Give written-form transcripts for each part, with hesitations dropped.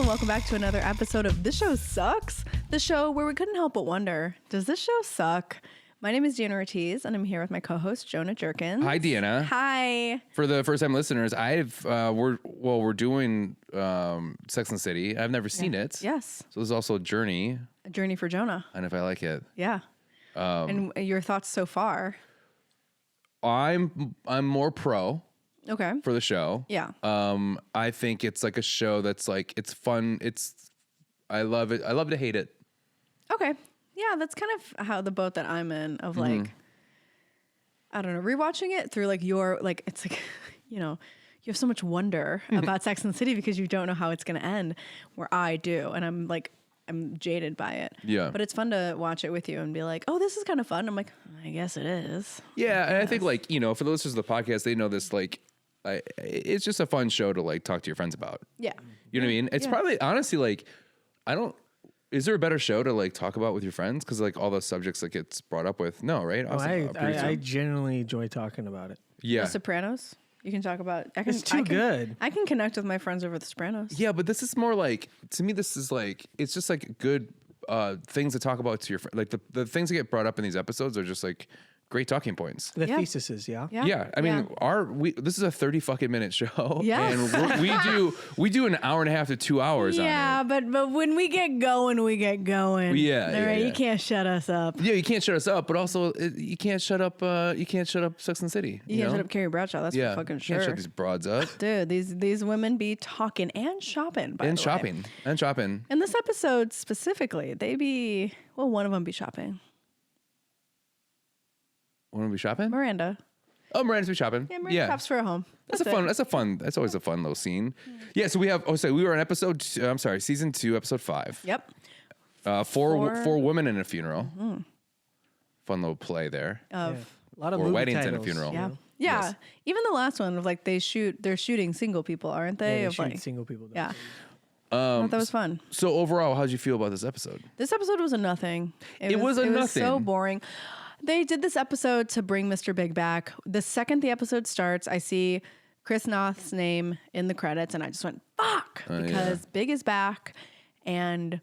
and welcome back to another episode of This Show Sucks, the show where we couldn't help but wonder, does this show suck? My name is Deanna Ortiz, and I'm here with my co-host, Jonah Jurkens. Hi, Deanna. Hi. For the first-time listeners, we're doing Sex and the City. I've never seen it. Yes. So this is also a journey. A journey for Jonah. And if I like it. Yeah. And your thoughts so far? I'm more pro Okay. for the show. Yeah. I think it's like a show that's like, it's fun. I love it. I love to hate it. Okay. Yeah, that's kind of how the boat that I'm in of like, I don't know, rewatching it through like your, like, it's like, you know, you have so much wonder about Sex and the City because you don't know how it's going to end, where I do. And I'm jaded by it. Yeah. But it's fun to watch it with you and be like, oh, this is kind of fun. I'm like, I guess it is. Yeah. And I think like, you know, for the listeners of the podcast, they know this, like, it's just a fun show to like talk to your friends about. Yeah. You know what I mean? It's probably honestly like, is there a better show to like talk about with your friends? Because like all the subjects that gets brought up with, no, right? I genuinely enjoy talking about it. Yeah. The Sopranos. You can talk about. It's good. I can connect with my friends over The Sopranos. Yeah, but this is more like, to me, this is like, it's just like good things to talk about to your friends. Like the things that get brought up in these episodes are just like great talking points. The theses, yeah. Yeah. I mean, this is a 30 fucking minute show. Yes. And we do an hour and a half to 2 hours on it. Yeah, but when we get going, we get going. Yeah, All right, yeah. you can't shut us up. Yeah, you can't shut us up, but also you can't shut up Sex and the City. You can't shut up Carrie Bradshaw. That's for fucking sure. Can't shut these broads up. Dude, these women be talking and shopping, by the way. And shopping. In this episode specifically, one of them be shopping. Want to be shopping? Miranda. Oh, Miranda's be shopping. Yeah, Miranda shops for a home. That's always a fun little scene. Yeah, so we were on season 2, episode 5. Yep. Four women in a funeral. Mm-hmm. Fun little play there. A lot of or movie weddings titles. and a funeral. Yeah. Yeah. Yeah. Yes. Even the last one of like they're shooting single people, aren't they? Yeah, Of, shoot like, single people. yeah. I thought that was fun. So overall, how'd you feel about this episode? This episode was a nothing. It was a It was so nothing. boring. They did this episode to bring Mr. Big back. The second the episode starts, I see Chris Noth's name in the credits, and I just went, fuck, because Big is back, and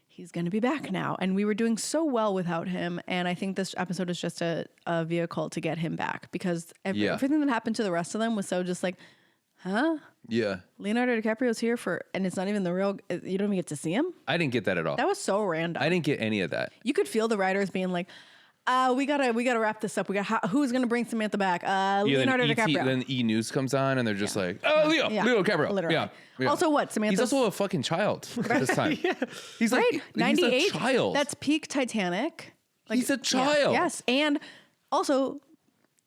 he's going to be back now. And we were doing so well without him, and I think this episode is just a vehicle to get him back, because everything that happened to the rest of them was so just like, huh? Yeah. Leonardo DiCaprio's here and it's not even the real, you don't even get to see him? I didn't get that at all. That was so random. I didn't get any of that. You could feel the writers being like, we gotta wrap this up. Who's gonna bring Samantha back? Leonardo DiCaprio. Then E! News comes on and they're just like, oh, Leo DiCaprio. Literally. Yeah. Also, what? Samantha's... He's also a fucking child at this time. He's right? like, 98. he's a child. That's peak Titanic. Like, he's a child. Yeah, yes. And also,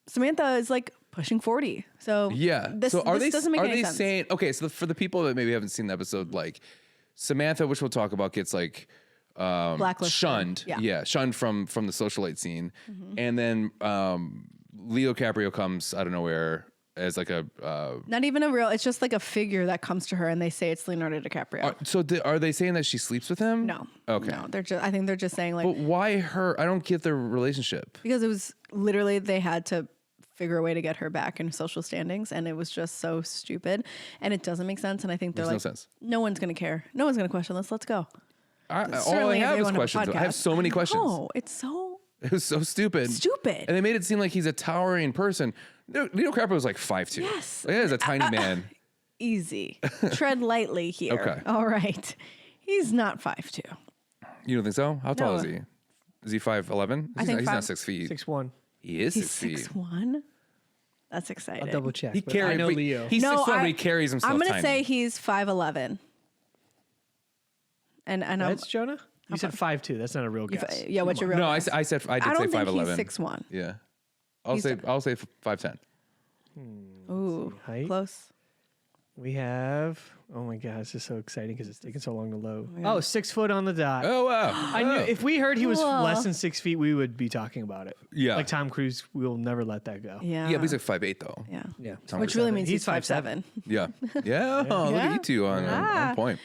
Samantha is like pushing 40. So this doesn't make any sense. Saying, okay, so for the people that maybe haven't seen the episode, like Samantha, which we'll talk about, gets like blacklisted. Shunned. Yeah, shunned from the socialite scene. Mm-hmm. And then Leo DiCaprio comes out of nowhere as like a not even a real, it's just like a figure that comes to her and they say it's Leonardo DiCaprio. Are they saying that she sleeps with him? No. Okay. No, I think they're just saying like, but why her? I don't get their relationship. Because it was literally, they had to figure a way to get her back in social standings, and it was just so stupid and it doesn't make sense. And I think they're Makes no sense. No one's going to care. No one's going to question this. Let's go. All I have is questions. I have so many questions. Oh, it was so stupid. Stupid. And they made it seem like he's a towering person. Leo DiCaprio was like 5'2". Yes. Like, that is a tiny man. Easy. Tread lightly here. Okay. All right. He's not 5'2". You don't think so? How tall No. is he? Is he 5'11"? I think he's not 6 feet. 6'1". He is He's 6 feet. 6'1"? That's exciting. I'll double check. I know Leo. He's 6'1", but he carries himself I'm going to tiny. say he's 5'11". And I know. That's Jonah? You said 5'2". That's not a real guess. Yeah, what's your real No, guess? I did say 5'11". I don't think he's 6'1". Yeah. I'll say 5'10". Ooh, height. close. We have, oh my God, this is so exciting because it's taking so long to load. Oh, 6 foot on the dot. Oh, wow. I knew if we heard he was Whoa. less than 6 feet, we would be talking about it. Yeah. Like Tom Cruise, we'll never let that go. Yeah. Yeah, but he's like 5'8", though. Yeah. Yeah. Which really means He's he's 5'7". Yeah. Yeah. Oh, look at you two on point.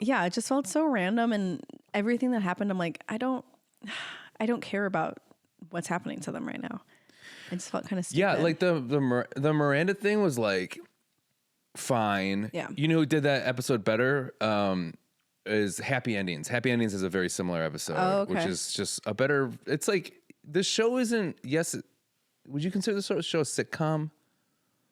Yeah, it just felt so random, and everything that happened, I'm like, I don't care about what's happening to them right now. I just felt kind of stupid. Yeah, like the Miranda thing was like, fine. Yeah. You know who did that episode better? Is Happy Endings. Happy Endings is a very similar episode, which is just a better. It's like the show isn't. Yes, would you consider this show a sitcom?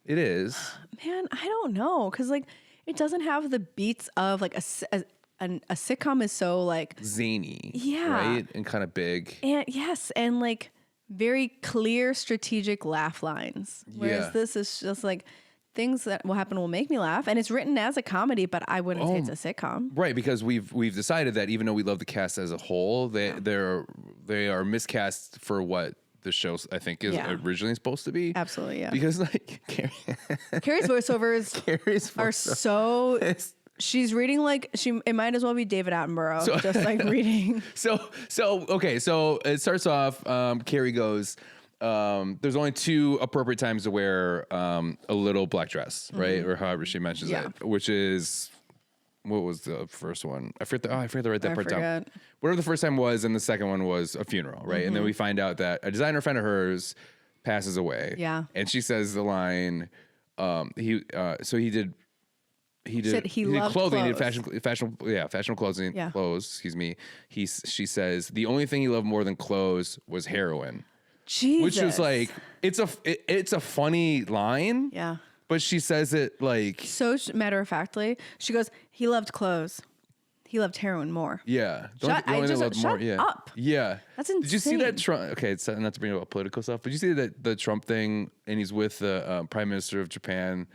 It is. Man, I don't know, because like it doesn't have the beats of like a sitcom is so like zany, right, and kind of big, and and like very clear strategic laugh lines. Whereas this is just like things that will happen will make me laugh, and it's written as a comedy, but I wouldn't say it's a sitcom. Right, because we've decided that even though we love the cast as a whole, they are miscast for what the show I think is originally supposed to be. Absolutely, yeah. Because like Carrie's voiceovers are so. She's reading like it might as well be David Attenborough, just like reading. So it starts off. Carrie goes. There's only 2 appropriate times to wear a little black dress, right, or however she mentions it, which is what was the first one? I forget to write that part down. Whatever the first time was, and the second one was a funeral, right? And then we find out that a designer friend of hers passes away. Yeah, and she says the line. He did clothing, clothes. he did fashion clothing, clothes. Excuse me. She says the only thing he loved more than clothes was heroin. Jesus. Which was like it's a funny line. Yeah. But she says it like so matter of factly. She goes, "He loved clothes. He loved heroin more." Yeah. Shut up. Yeah. That's insane. Did you see that Trump? Okay, it's not to bring up political stuff, but did you see that the Trump thing, and he's with the Prime Minister of Japan,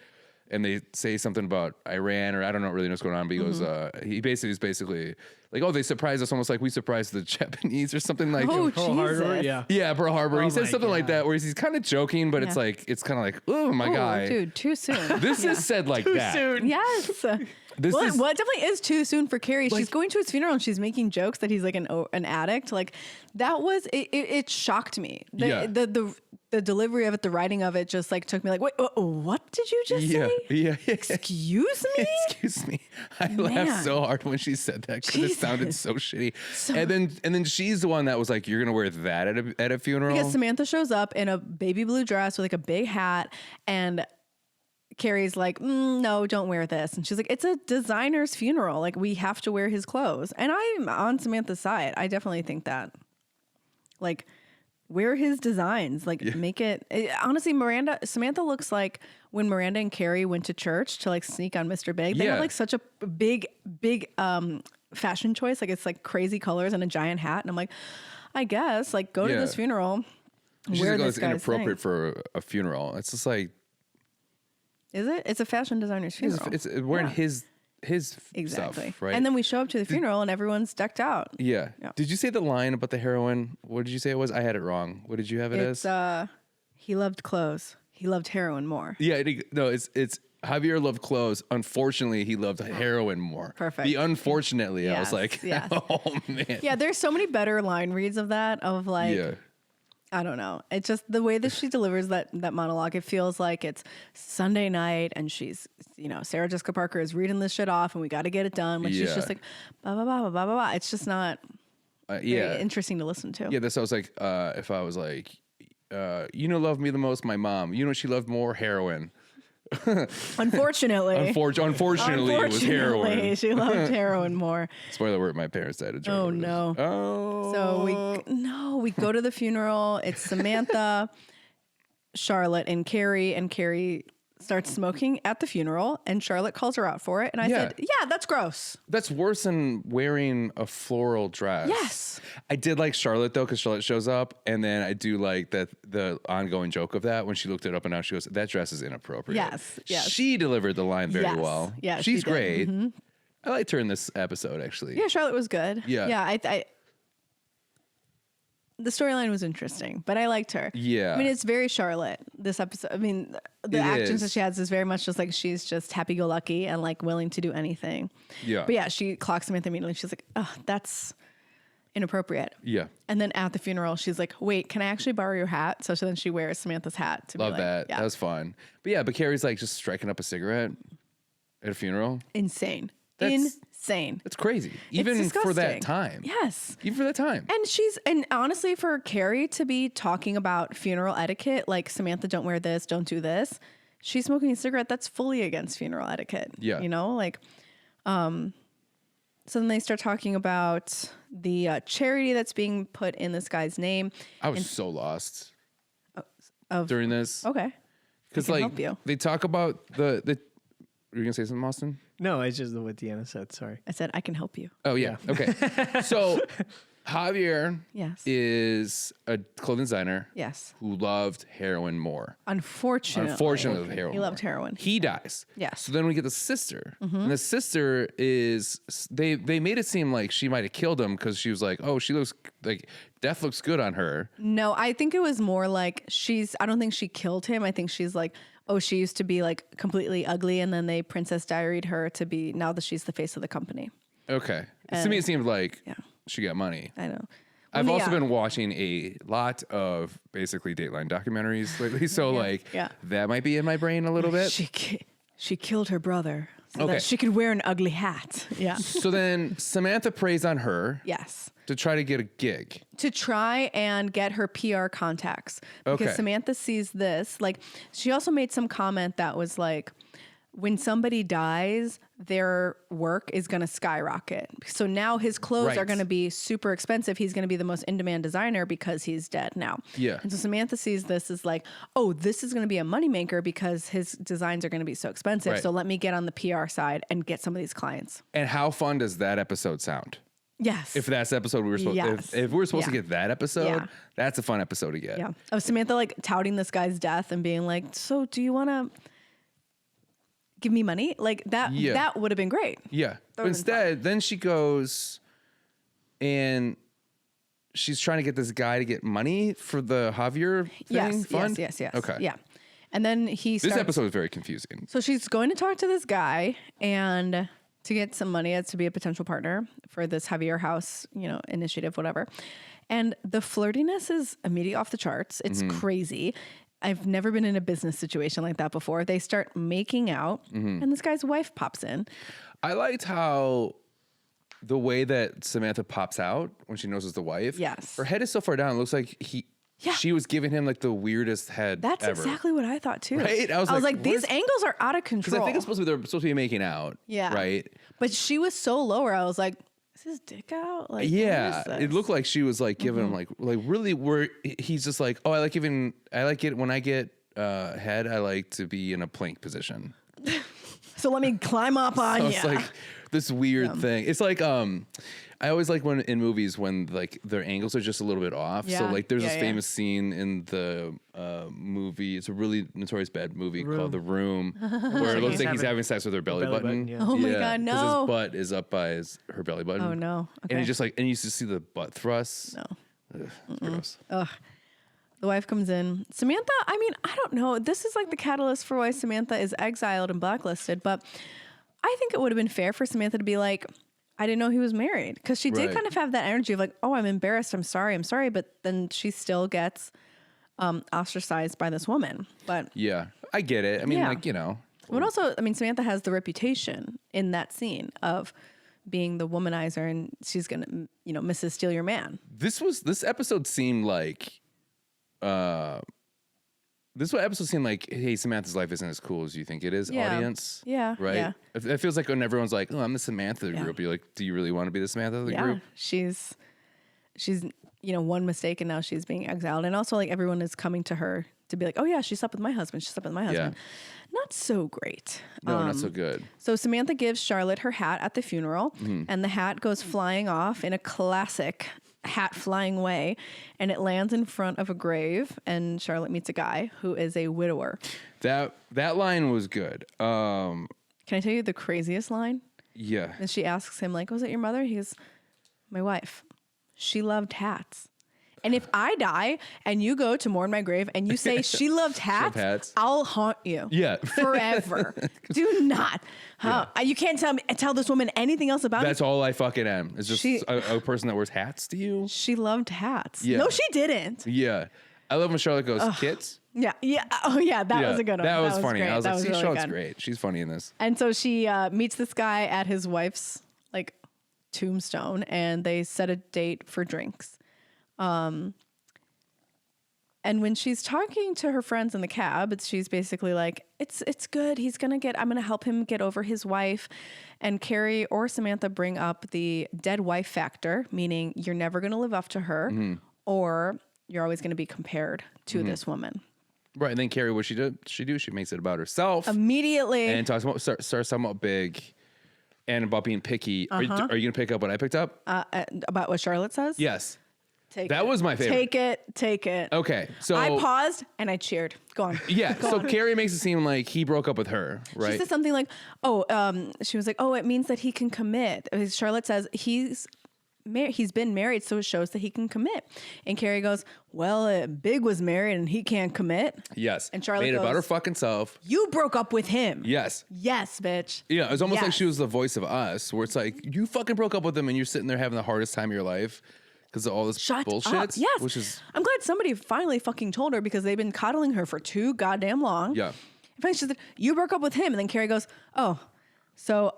and they say something about Iran, or I don't know really know what's going on, but he goes, he basically like, oh, they surprised us almost like we surprised the Japanese or something like. Oh, Pearl Harbor, yeah, Pearl Harbor. He says something like that, where he's kind of joking, but it's kind of like, oh my god, dude, too soon. This is said like that. Soon. Yes. It definitely is too soon for Carrie. She's going to his funeral and she's making jokes that he's like an addict. Like that was it shocked me. The delivery of it, the writing of it, just like took me like, wait, what did you just say? Yeah. Excuse me. Excuse me. I laughed so hard when she said that because it sounded so shitty. And then she's the one that was like, "You're gonna wear that at a funeral?" Because Samantha shows up in a baby blue dress with like a big hat, and Carrie's like, "No, don't wear this." And she's like, "It's a designer's funeral. Like we have to wear his clothes." And I'm on Samantha's side. I definitely think that, like, wear his designs, like make it honestly, Samantha looks like when Miranda and Carrie went to church to like sneak on Mr. Big. They have like such a big fashion choice. Like it's like crazy colors and a giant hat. And I'm like, I guess like go to this funeral. She's wear like, this it's guy's inappropriate thing. for a funeral. It's just like, is it? It's a fashion designer's funeral. It's wearing his exactly stuff, right? And then we show up to the funeral and everyone's decked out. Yeah. Did you say the line about the heroin? What did you say it was? I had it wrong. What did you have it as? He loved clothes. He loved heroin more. Yeah. It's Javier loved clothes. Unfortunately, he loved heroin more. Perfect. The unfortunately, I was like, oh man. Yeah, there's so many better line reads of that. Of like, I don't know. It's just the way that she delivers that monologue. It feels like it's Sunday night and she's, Sarah Jessica Parker is reading this shit off and we got to get it done. Like she's just like, blah, blah, blah, blah, blah, blah. It's just not very interesting to listen to. Yeah, I was like, if I was like, love me the most, my mom. You know what she loved more? Heroin. Unfortunately, it was heroin. She loved heroin more. Spoiler alert: my parents died of drug overdose. No! Oh, so we go to the funeral. It's Samantha, Charlotte, and Carrie starts smoking at the funeral, and Charlotte calls her out for it. And I said, "Yeah, that's gross. That's worse than wearing a floral dress." Yes, I did like Charlotte though, because Charlotte shows up, and then I do like that the ongoing joke of that when she looked it up and now she goes, "That dress is inappropriate." Yes. She delivered the line very well. Yeah, she's great. Mm-hmm. I liked her in this episode actually. Yeah, Charlotte was good. Yeah. I the storyline was interesting, but I liked her. Yeah. I mean, it's very Charlotte, this episode. I mean, the actions that she has is very much just like she's just happy-go-lucky and like willing to do anything. Yeah. But yeah, she clocks Samantha immediately. She's like, oh, that's inappropriate. Yeah. And then at the funeral, she's like, wait, can I actually borrow your hat? So then she wears Samantha's hat. To Love be like, that. That was fun. But Carrie's like just striking up a cigarette at a funeral. Insane. Insane. It's crazy. Even for that time. Yes. Even for that time. And honestly, for Carrie to be talking about funeral etiquette, like Samantha, don't wear this, don't do this. she's smoking a cigarette. That's fully against funeral etiquette. Yeah. You know, like, so then they start talking about the charity that's being put in this guy's name. I was so lost Of during this. Okay. Because help like you. they talk about the were you gonna say something, Austin? No, it's just what Deanna said. Sorry. I said, I can help you. Oh yeah. Okay. So Javier Yes. is a clothing designer Yes. who loved heroin more. Unfortunately. heroin. He loved more. heroin. He dies. Yes. So then we get the sister, and the sister is they made it seem like she might have killed him because she was like, oh, she looks like death looks good on her. No, I think it was more like I don't think she killed him. I think she's like, oh, she used to be like completely ugly, and then they Princess Diaried her to be, now that she's the face of the company. Okay. To me, it seemed like Yeah. she got money. I know. I've also been watching a lot of basically Dateline documentaries lately, so like that might be in my brain a little bit. She killed her brother so Okay. that she could wear an ugly hat. Yeah. So then Samantha preys on her Yes. to try to get a gig. To try and get her PR contacts. Because Okay. Samantha sees this. Like, she also made some comment that was like, when somebody dies, their work is going to skyrocket. So now his clothes Right. are going to be super expensive. He's going to be the most in-demand designer because he's dead now. Yeah. And so Samantha sees this as like, oh, this is going to be a moneymaker because his designs are going to be so expensive. Right. So let me get on the PR side and get some of these clients. And how fun does that episode sound? Yes. If that's the episode we were supposed Yes. if we're supposed to Yeah. get that episode, Yeah. that's a fun episode to get. Yeah. Of Samantha like touting this guy's death and being like, so do you want to give me money? Like that, Yeah. that would have been great. Yeah. But been instead, then she goes and she's trying to get this guy to get money for the Javier thing. Fund? Yes. Okay. Yeah. And then he This starts, episode is very confusing. so she's going to talk to this guy and to get some money as to be a potential partner for this Javier House, initiative, whatever. And the flirtiness is immediately off the charts. It's crazy. I've never been in a business situation like that before. They start making out and this guy's wife pops in. I liked how the way that Samantha pops out when she knows it's the wife. Yes. Her head is so far down. It looks like she was giving him like the weirdest head That's ever. exactly what I thought too. Right? I was like, these angles are out of Because control. I think they're supposed to be making out. Yeah. Right? But she was so low where I was like, is his dick out? Like, Yeah, what is it this? looked like she was like giving him like really where he's just like, oh, I like it when I get head, I like to be in a plank position. So let me climb up on So you. it's like this weird thing. It's like I always like when in movies when like their angles are just a little bit off. So Yeah. like there's Yeah, this yeah. famous scene in the movie. It's a really notorious bad movie called The Room, where it looks like he's having sex with her belly button. yeah. Oh my God, 'cause no. his butt is up by her belly button. Oh, no. And Okay. he just like and you used to see the butt thrusts. No. Ugh, it's gross. The wife comes in. Samantha, I mean, I don't know. This is like the catalyst for why Samantha is exiled and blacklisted. But I think it would have been fair for Samantha to be like, I didn't know he was married. Because she did Right. kind of have that energy of like, oh, I'm embarrassed. I'm sorry. But then she still gets ostracized by this woman. But Yeah, I get it. I mean, Yeah. like, you know. But also, I mean, Samantha has the reputation in that scene of being the womanizer, and she's gonna, Mrs. Steal Your Man. This episode seemed like hey, Samantha's life isn't as cool as you think it is, Yeah. audience. Yeah, Right? yeah. It feels like when everyone's like, oh, I'm the Samantha of the Yeah. group. You're like, do you really want to be the Samantha of the Yeah, group? she's one mistake, and now she's being exiled, and also like everyone is coming to her to be like, oh yeah, she slept with my husband. She slept with my husband. Not so great. No, not so good. So Samantha gives Charlotte her hat at the funeral, and the hat goes flying off in a classic hat flying way, and it lands in front of a grave, and Charlotte meets a guy who is a widower. That line was good. Can I tell you the craziest line? Yeah. And she asks him, like, was it your mother? He goes, my wife. She loved hats. And if I die and you go to mourn my grave and you say she loved hats, I'll haunt you. Yeah. Forever. Do not. You can't tell this woman anything else about That's me. all I fucking am. Is just She- a person that wears hats to you. She loved hats. Yeah. No, she didn't. Yeah. I love when Charlotte goes, kits. Yeah. Yeah. Oh, yeah. That was a good one. That was funny. Great. I was That like, see, really Charlotte's good. great. She's funny in this. And so she meets this guy at his wife's like tombstone, and they set a date for drinks. And when she's talking to her friends in the cab, she's basically like, it's good. I'm going to help him get over his wife. And Carrie or Samantha bring up the dead wife factor, meaning you're never going to live up to her or you're always going to be compared to this woman. Right. And then Carrie, what she do? She makes it about herself. Immediately. And starts talking about big and about being picky. Are you going to pick up what I picked up? About what Charlotte says? Yes. That was my favorite. Take it. Okay. So I paused and I cheered. Go on. Yeah. Go so on. Carrie makes it seem like he broke up with her, right? She said something like, she was like, it means that he can commit. Charlotte says he's been married, so it shows that he can commit. And Carrie goes, Big was married and he can't commit. Yes. And Charlotte made it goes, about her fucking self. You broke up with him. Yes. Yes, bitch. Yeah. It was almost like Yes. she was the voice of us, where it's like, you fucking broke up with him and you're sitting there having the hardest time of your life because of all this bullshit. Up. Yes. Which is, I'm glad somebody finally fucking told her because they've been coddling her for too goddamn long. yeah. And finally she said, you broke up with him. And then Carrie goes, so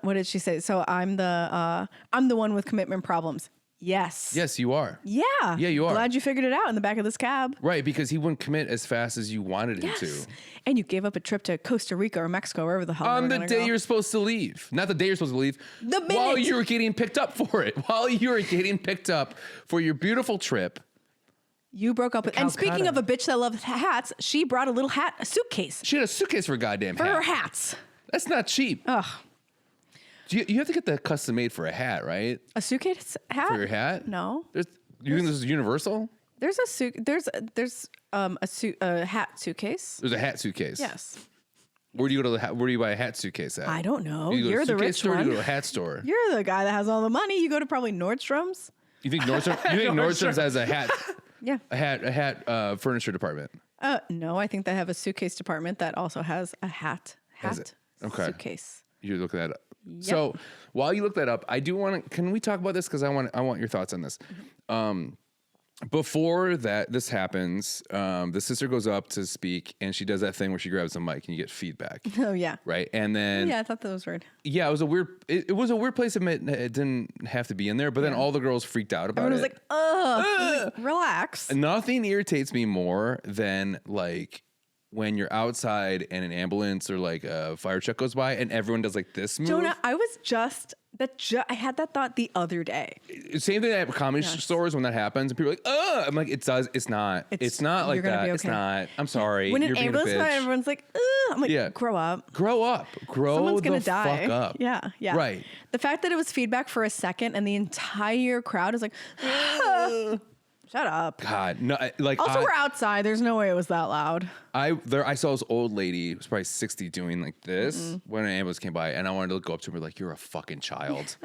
what did she say? So I'm the one with commitment problems. Yes. Yes, you are. Yeah. Yeah, you are. Glad you figured it out in the back of this cab. Right, because he wouldn't commit as fast as you wanted him to. And you gave up a trip to Costa Rica or Mexico, wherever the hell On we were the gonna day go. you're supposed to leave. Not the day you're supposed to leave. The minute. While you were getting picked up for it. While you were getting picked up for your beautiful trip. You broke up with... And speaking of a bitch that loves hats, she brought a little a suitcase. She had a suitcase for a goddamn hat. For her hats. That's not cheap. Ugh. You have to get that custom made for a hat, right? A suitcase hat? For your hat? No. You think this is universal? There's a hat suitcase. There's a hat suitcase. Yes. Where do you go to where do you buy a hat suitcase at? I don't know. Do you go to You're a the suitcase rich store or one. do you go to a hat store? You're the guy that has all the money. You go to probably Nordstrom's. You think Nordstrom's has a hat? Yeah. A hat furniture department. No, I think they have a suitcase department that also has a hat Okay. suitcase. You look that up. Yep. So while you look that up, I do want to. Can we talk about this? Because I want your thoughts on this. Before this happens, the sister goes up to speak, and she does that thing where she grabs the mic, and you get feedback. Oh yeah. Right, and then Yeah, I thought that was weird. yeah, it was a weird. It was a weird place to admit it didn't have to be in there, but then all the girls freaked out about Everyone it. was like, ugh. Like, relax. Nothing irritates me more than like when you're outside and an ambulance or like a fire truck goes by and everyone does like this move. Jonah, I was just I had that thought the other day. Same thing at comedy stores when that happens and people are like, oh, I'm like, it's not like you're gonna that. be It's okay. not. I'm sorry. When you're an being a ambulance comes, bitch. everyone's like, ugh. I'm like, Yeah. grow up. Grow up. Grow Someone's gonna the die. fuck up. Yeah, yeah. Right. The fact that it was feedback for a second and the entire crowd is like, shut up. God, no. Also, we're outside. There's no way it was that loud. I saw this old lady, who was probably 60, doing like this when an ambulance came by, and I wanted to go up to her and be like, "You're a fucking child.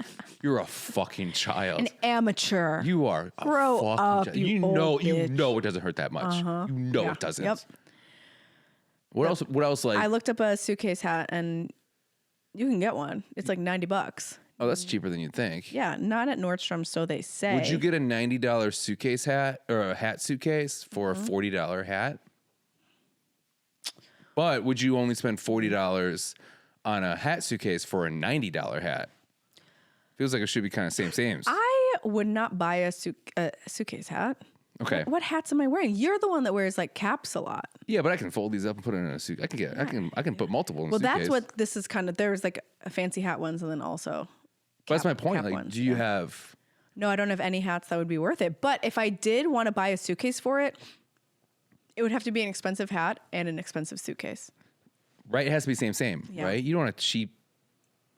You're a fucking child. An amateur. You are. A Grow fucking up, child. you You old bitch. know it doesn't hurt that much. You know Yeah. it doesn't. Yep. What else? What else? Like, I looked up a suitcase hat and you can get one. It's like $90. oh, that's cheaper than you'd think. Yeah, not at Nordstrom, so they say. Would you get a $90 suitcase hat or a hat suitcase for a $40 hat? But would you only spend $40 on a hat suitcase for a $90 hat? Feels like it should be kind of same. I would not buy a suitcase hat. Okay. What hats am I wearing? You're the one that wears like caps a lot. Yeah, but I can fold these up and put it in a suit. I can put multiple in a Well, suitcase. that's what this is kind of. There's like a fancy hat ones and then also. But that's my cap point. Like, ones, do you yeah. have? No, I don't have any hats that would be worth it. But if I did want to buy a suitcase for it, it would have to be an expensive hat and an expensive suitcase. Right, it has to be same. Yeah. Right, you don't want a cheap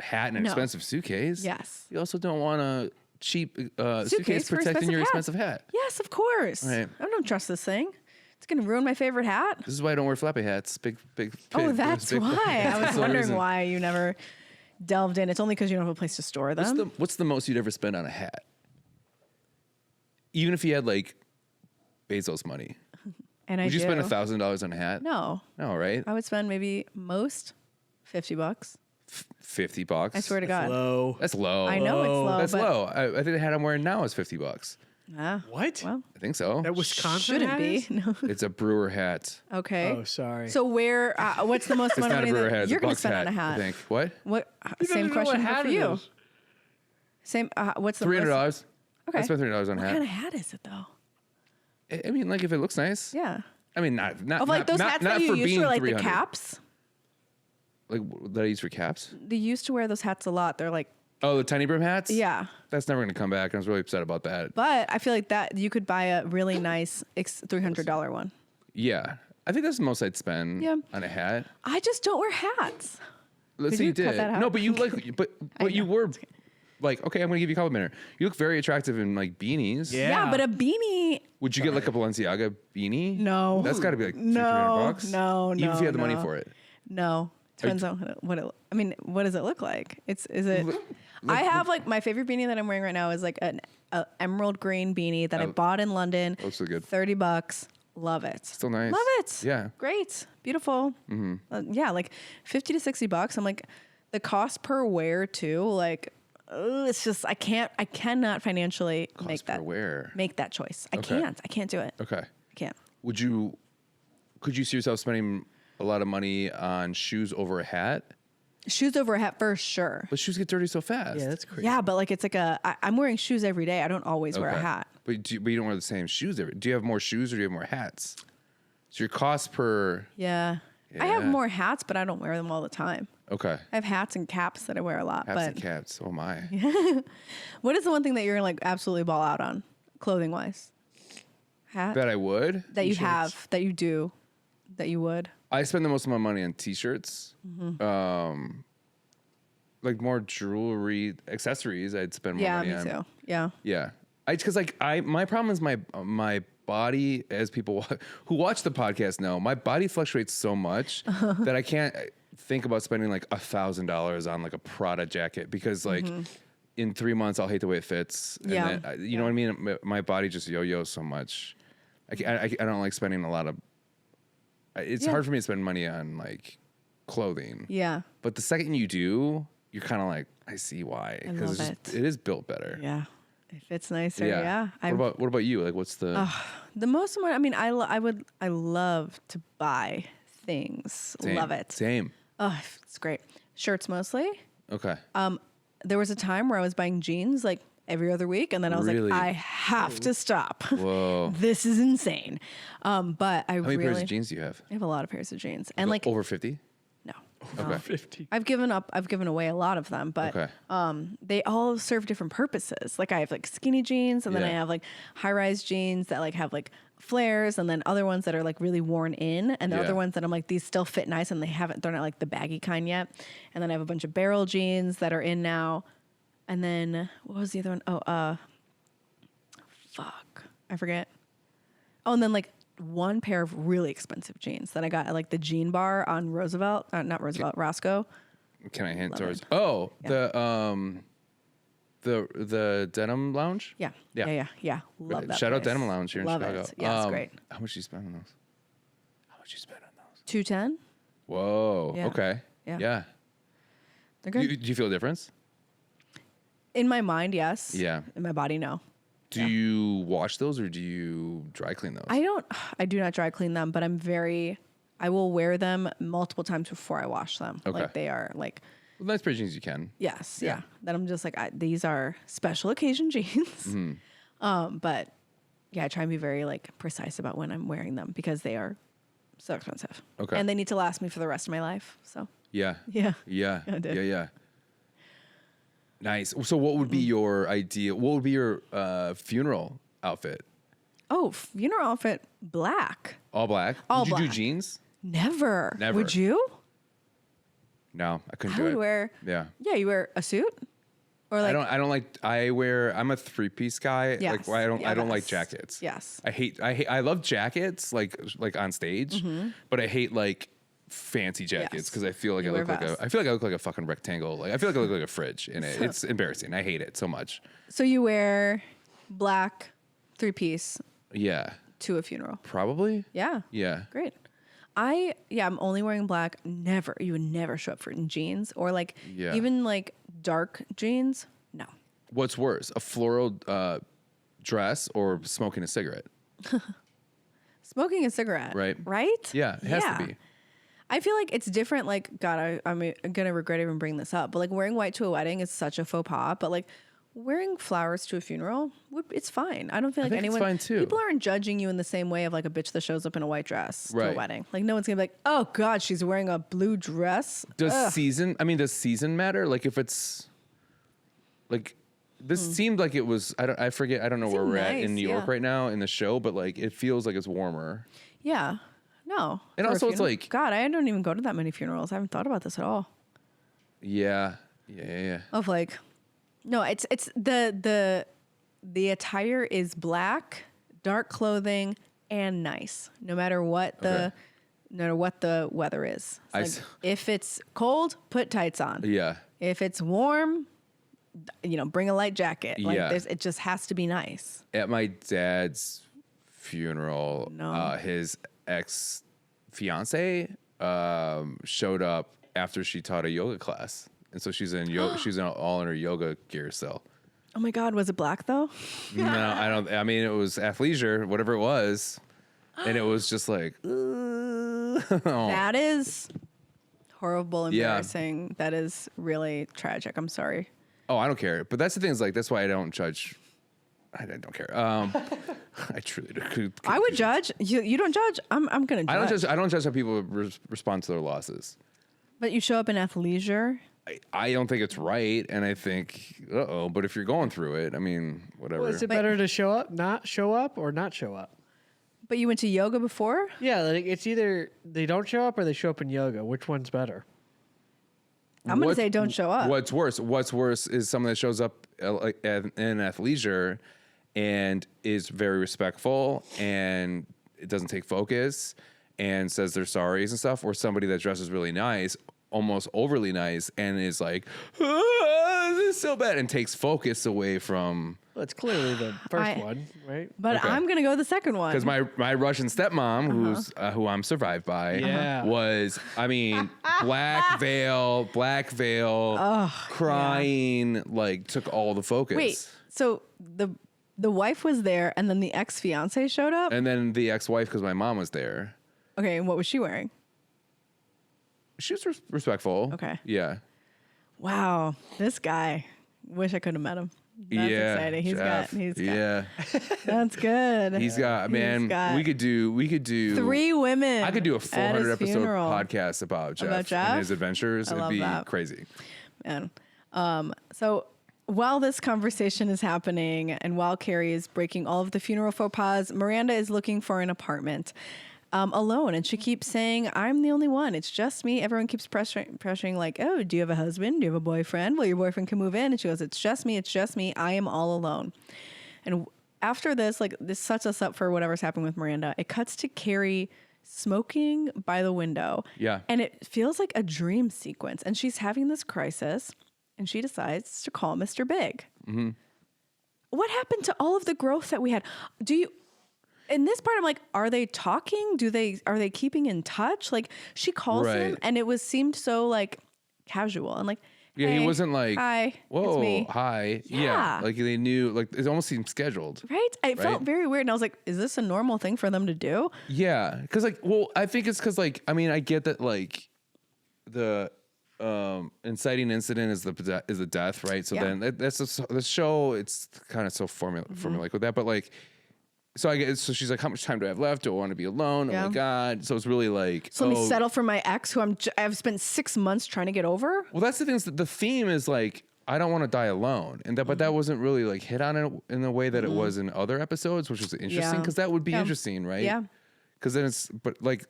hat and an No. expensive suitcase. Yes. You also don't want a cheap suitcase Suitcase for protecting your expensive expensive hat. Yes, of course. Right. I don't trust this thing. It's going to ruin my favorite hat. This is why I don't wear flappy hats. Big. Oh, that's big why. I was That's the wondering reason. why you never delved in. It's only because you don't have a place to store them. What's the most you'd ever spend on a hat? Even if you had like Bezos money, And would you do. spend $1,000 on a hat? No. No, right? I would spend maybe most $50. $50. I swear to God. Low. That's low. I know it's low. That's but, low. I think the hat I'm wearing now is $50. Ah, What? well, I think so. That Wisconsin shouldn't hat be. is? No. It's a brewer hat. Okay. Oh, sorry. So where? What's the most It's money not a brewer hat. that It's you're a going to Bucks spend hat, on a hat? I think. What? What? You don't Same even know what question hat for it you. is. Same. What's the $300. most- I Okay. spent $300 on a What hat. kind of hat is it though? I mean, like if it looks nice. Yeah. I mean, not Of like those hats that you used for like 300. the caps. Like that I use for caps. They used to wear those hats a lot. They're like, Oh, the tiny brim hats. yeah. That's never going to come back. I was really upset about that. But I feel like that you could buy a really nice $300 one. Yeah, I think that's the most I'd spend Yeah. on a hat. I just don't wear hats. Let's Could say you you cut did. that out? No, but you like, but you were like, okay, I'm going to give you a compliment here. You look very attractive in like beanies. Yeah. But a beanie. Would you get like a Balenciaga beanie? No. That's got to be like No, $300. no, Even if you had the money no. for it. No. Depends on what it. I mean, what does it look like? Is it? I have like my favorite beanie that I'm wearing right now is like an emerald green beanie that I bought in London. Looks so good. $30. Love it. Still nice. Love it. Yeah. Great. Beautiful. Yeah, like $50 to $60. I'm like, the cost per wear too. Like, it's just I cannot financially make per wear. that choice. I Okay. can't do it. Okay. I can't. Could you see yourself spending a lot of money on shoes over a hat? Shoes over a hat for sure. But shoes get dirty so fast. Yeah, that's crazy. Yeah, but like it's like I'm wearing shoes every day. I don't always wear a hat. But you don't wear the same shoes do you have more shoes or do you have more hats? So your cost per... Yeah. I have Yeah. more hats, but I don't wear them all the time. Okay. I have hats and caps that I wear a lot. Hats but and caps. Oh my. what is the one thing that you're like absolutely ball out on, clothing wise? Hat Bet I would. that you have, that you do, that you would. I spend the most of my money on t-shirts. Like more jewelry, accessories. I'd spend more Yeah, money me on. too. Yeah. Yeah. Because my problem is my body, as people who watch the podcast know, my body fluctuates so much that I can't think about spending like $1,000 on like a Prada jacket because like in 3 months I'll hate the way it fits. And Yeah. then, you know what I mean? My body just yo-yos so much. I don't like spending a lot of. It's Yeah. hard for me to spend money on like clothing. Yeah. But the second you do, you're kind of like, I see why, I because love it is built better. Yeah. It fits nicer. Yeah. What about you? Like, what's the The most amount, I mean, I love to buy things. same, Love it. Same. Oh, it's great. Shirts mostly. Okay. There was a time where I was buying jeans like every other week, and then I was Really? like, I have to stop. Whoa. This is insane. But I How many really pairs of jeans do you have? I have a lot of pairs of jeans, and like Over 50? no, Okay. 50. I've given away a lot of them, but Okay. they all serve different purposes. Like I have like skinny jeans, and then I Yeah. have like high rise jeans that like have like flares, and then other ones that are like really worn in, and the Yeah. other ones that I'm like, these still fit nice, and they're not like the baggy kind yet. And then I have a bunch of barrel jeans that are in now. And then what was the other one? Oh, fuck, I forget. Oh, and then like one pair of really expensive jeans that I got at like the Jean Bar on Roosevelt, not Roosevelt, Roscoe. Can I hint Love towards? it. Oh, Yeah. the Denim Lounge. Yeah, Yeah. yeah. Love that. Shout out place. Denim Lounge here Love in Chicago. It. Yeah, it's great. How much do you spend on those? How much you spend on those? 210. Whoa. Yeah. Okay. Yeah. Yeah. They're Do good. you feel a difference? In my mind, yes. Yeah. In my body, no. Do you wash those or do you dry clean those? I do not dry clean them, but I will wear them multiple times before I wash them. Okay. Like they are like, Well, nice pair of jeans you can. yes, Yeah. yeah. Then I'm just like, these are special occasion jeans. Mm-hmm. But yeah, I try and be very like precise about when I'm wearing them because they are so expensive. Okay. And they need to last me for the rest of my life. So Yeah. yeah. Yeah. I did. Yeah. Nice. So what would be your ideal, what would be your funeral outfit? Oh, funeral outfit, black. All black? All would you do black. jeans? Never. Never. Would you? No, I couldn't I do would it. wear. Yeah. Yeah, you wear a suit, or like I don't like, I'm a 3-piece guy. Yes. Like, I don't like Yes. jackets. Yes. I love jackets like on stage, but I hate like fancy jackets Yes. because I feel like You I wear look like vests. I feel like I look like a fucking rectangle. Like I feel like I look like a fridge in it. It's embarrassing. I hate it so much. So you wear black 3-piece Yeah. to a funeral. Probably. Yeah. Yeah. Great. I'm only wearing black. You would never show up in jeans or like Yeah. even like dark jeans. No. What's worse, a floral dress or smoking a cigarette? Smoking a cigarette. Right. Right? Yeah, it has to be. I feel like it's different. Like, God, I'm going to regret even bringing this up, but like wearing white to a wedding is such a faux pas. But like wearing flowers to a funeral, it's fine. I don't feel like think it's anyone. fine, too. People aren't judging you in the same way of like a bitch that shows up in a white dress to a Right. wedding. Like no one's gonna be like, oh God, she's wearing a blue dress. Does season matter? Like if it's like this seemed like it was. I forget. I don't know where we're at in New York right now in the show, but like it feels like it's warmer. Yeah. No. And for a also it's funeral. like God, I don't even go to that many funerals. I haven't thought about this at all. Yeah. Of like, no, it's the attire is black, dark clothing, and nice. No matter what the weather is. It's like, if it's cold, put tights on. Yeah. If it's warm, bring a light jacket. Like Yeah. it just has to be nice. At my dad's funeral, No. His ex fiance showed up after she taught a yoga class, and so she's all in her yoga gear still. Oh my God, was it black though? No, I don't. I mean, it was athleisure, whatever it was, and it was just like, That is horrible, embarrassing. Yeah. That is really tragic. I'm sorry. oh, I don't care. But that's the thing is like that's why I don't judge. I don't care. I truly do. I would judge. You don't judge. I'm gonna judge. I don't judge how people respond to their losses. But you show up in athleisure. I don't think it's right, and I think, but if you're going through it, I mean, whatever. Well, is it better to show up, not show up, or not show up? But you went to yoga before? Yeah, like it's either they don't show up or they show up in yoga. Which one's better? I'm going to say don't show up. What's worse? What's worse is someone that shows up in athleisure and is very respectful and it doesn't take focus and says they're sorries and stuff, or somebody that dresses really nice, almost overly nice, and is like, this is so bad, and takes focus away from. Well, it's clearly the first one, right? But Okay. I'm going to go the second one. Because my Russian stepmom, who I'm survived by, was, I mean, black veil, crying, like took all the focus. Wait, so the wife was there and then the ex-fiance showed up? And then the ex-wife, because my mom was there. Okay, and what was she wearing? She was respectful. Okay. Yeah. Wow, this guy. Wish I could have met him. That's exciting. He's got. Yeah. That's good. He's got, man, we could do 3 women. I could do a at his 400 episode funeral. podcast about Jeff, Jeff? and his adventures. I It'd love be that. crazy. Man. So while this conversation is happening and while Carrie is breaking all of the funeral faux pas, Miranda is looking for an apartment alone. And she keeps saying, I'm the only one. It's just me. Everyone keeps pressuring like, oh, do you have a husband? Do you have a boyfriend? Well, your boyfriend can move in. And she goes, it's just me. It's just me. I am all alone. And after this, like this sets us up for whatever's happening with Miranda. It cuts to Carrie smoking by the window. Yeah. And it feels like a dream sequence. And she's having this crisis and she decides to call Mr. Big. Mm-hmm. What happened to all of the growth that we had? In this part, I'm like, are they talking? Are they keeping in touch? Like she calls him and it seemed so like casual and like, yeah, hey, he wasn't like, hi, whoa, it's me. hi. Yeah. Like they knew, like it almost seemed scheduled. Right? It felt very weird. And I was like, is this a normal thing for them to do? Yeah. Cause like, well, I think it's cause like, I mean, I get that like the inciting incident is the death, right? So then that's the show. It's kind of so formulaic with that, but like, so she's like, how much time do I have left? Do I want to be alone? Yeah. Oh my God. So it's really like, So let me settle for my ex who I've spent 6 months trying to get over. well, that's the thing is that the theme is like, I don't want to die alone. And but that wasn't really like hit on in the way that it was in other episodes, which was interesting because that would be interesting, right? Yeah. Because then but like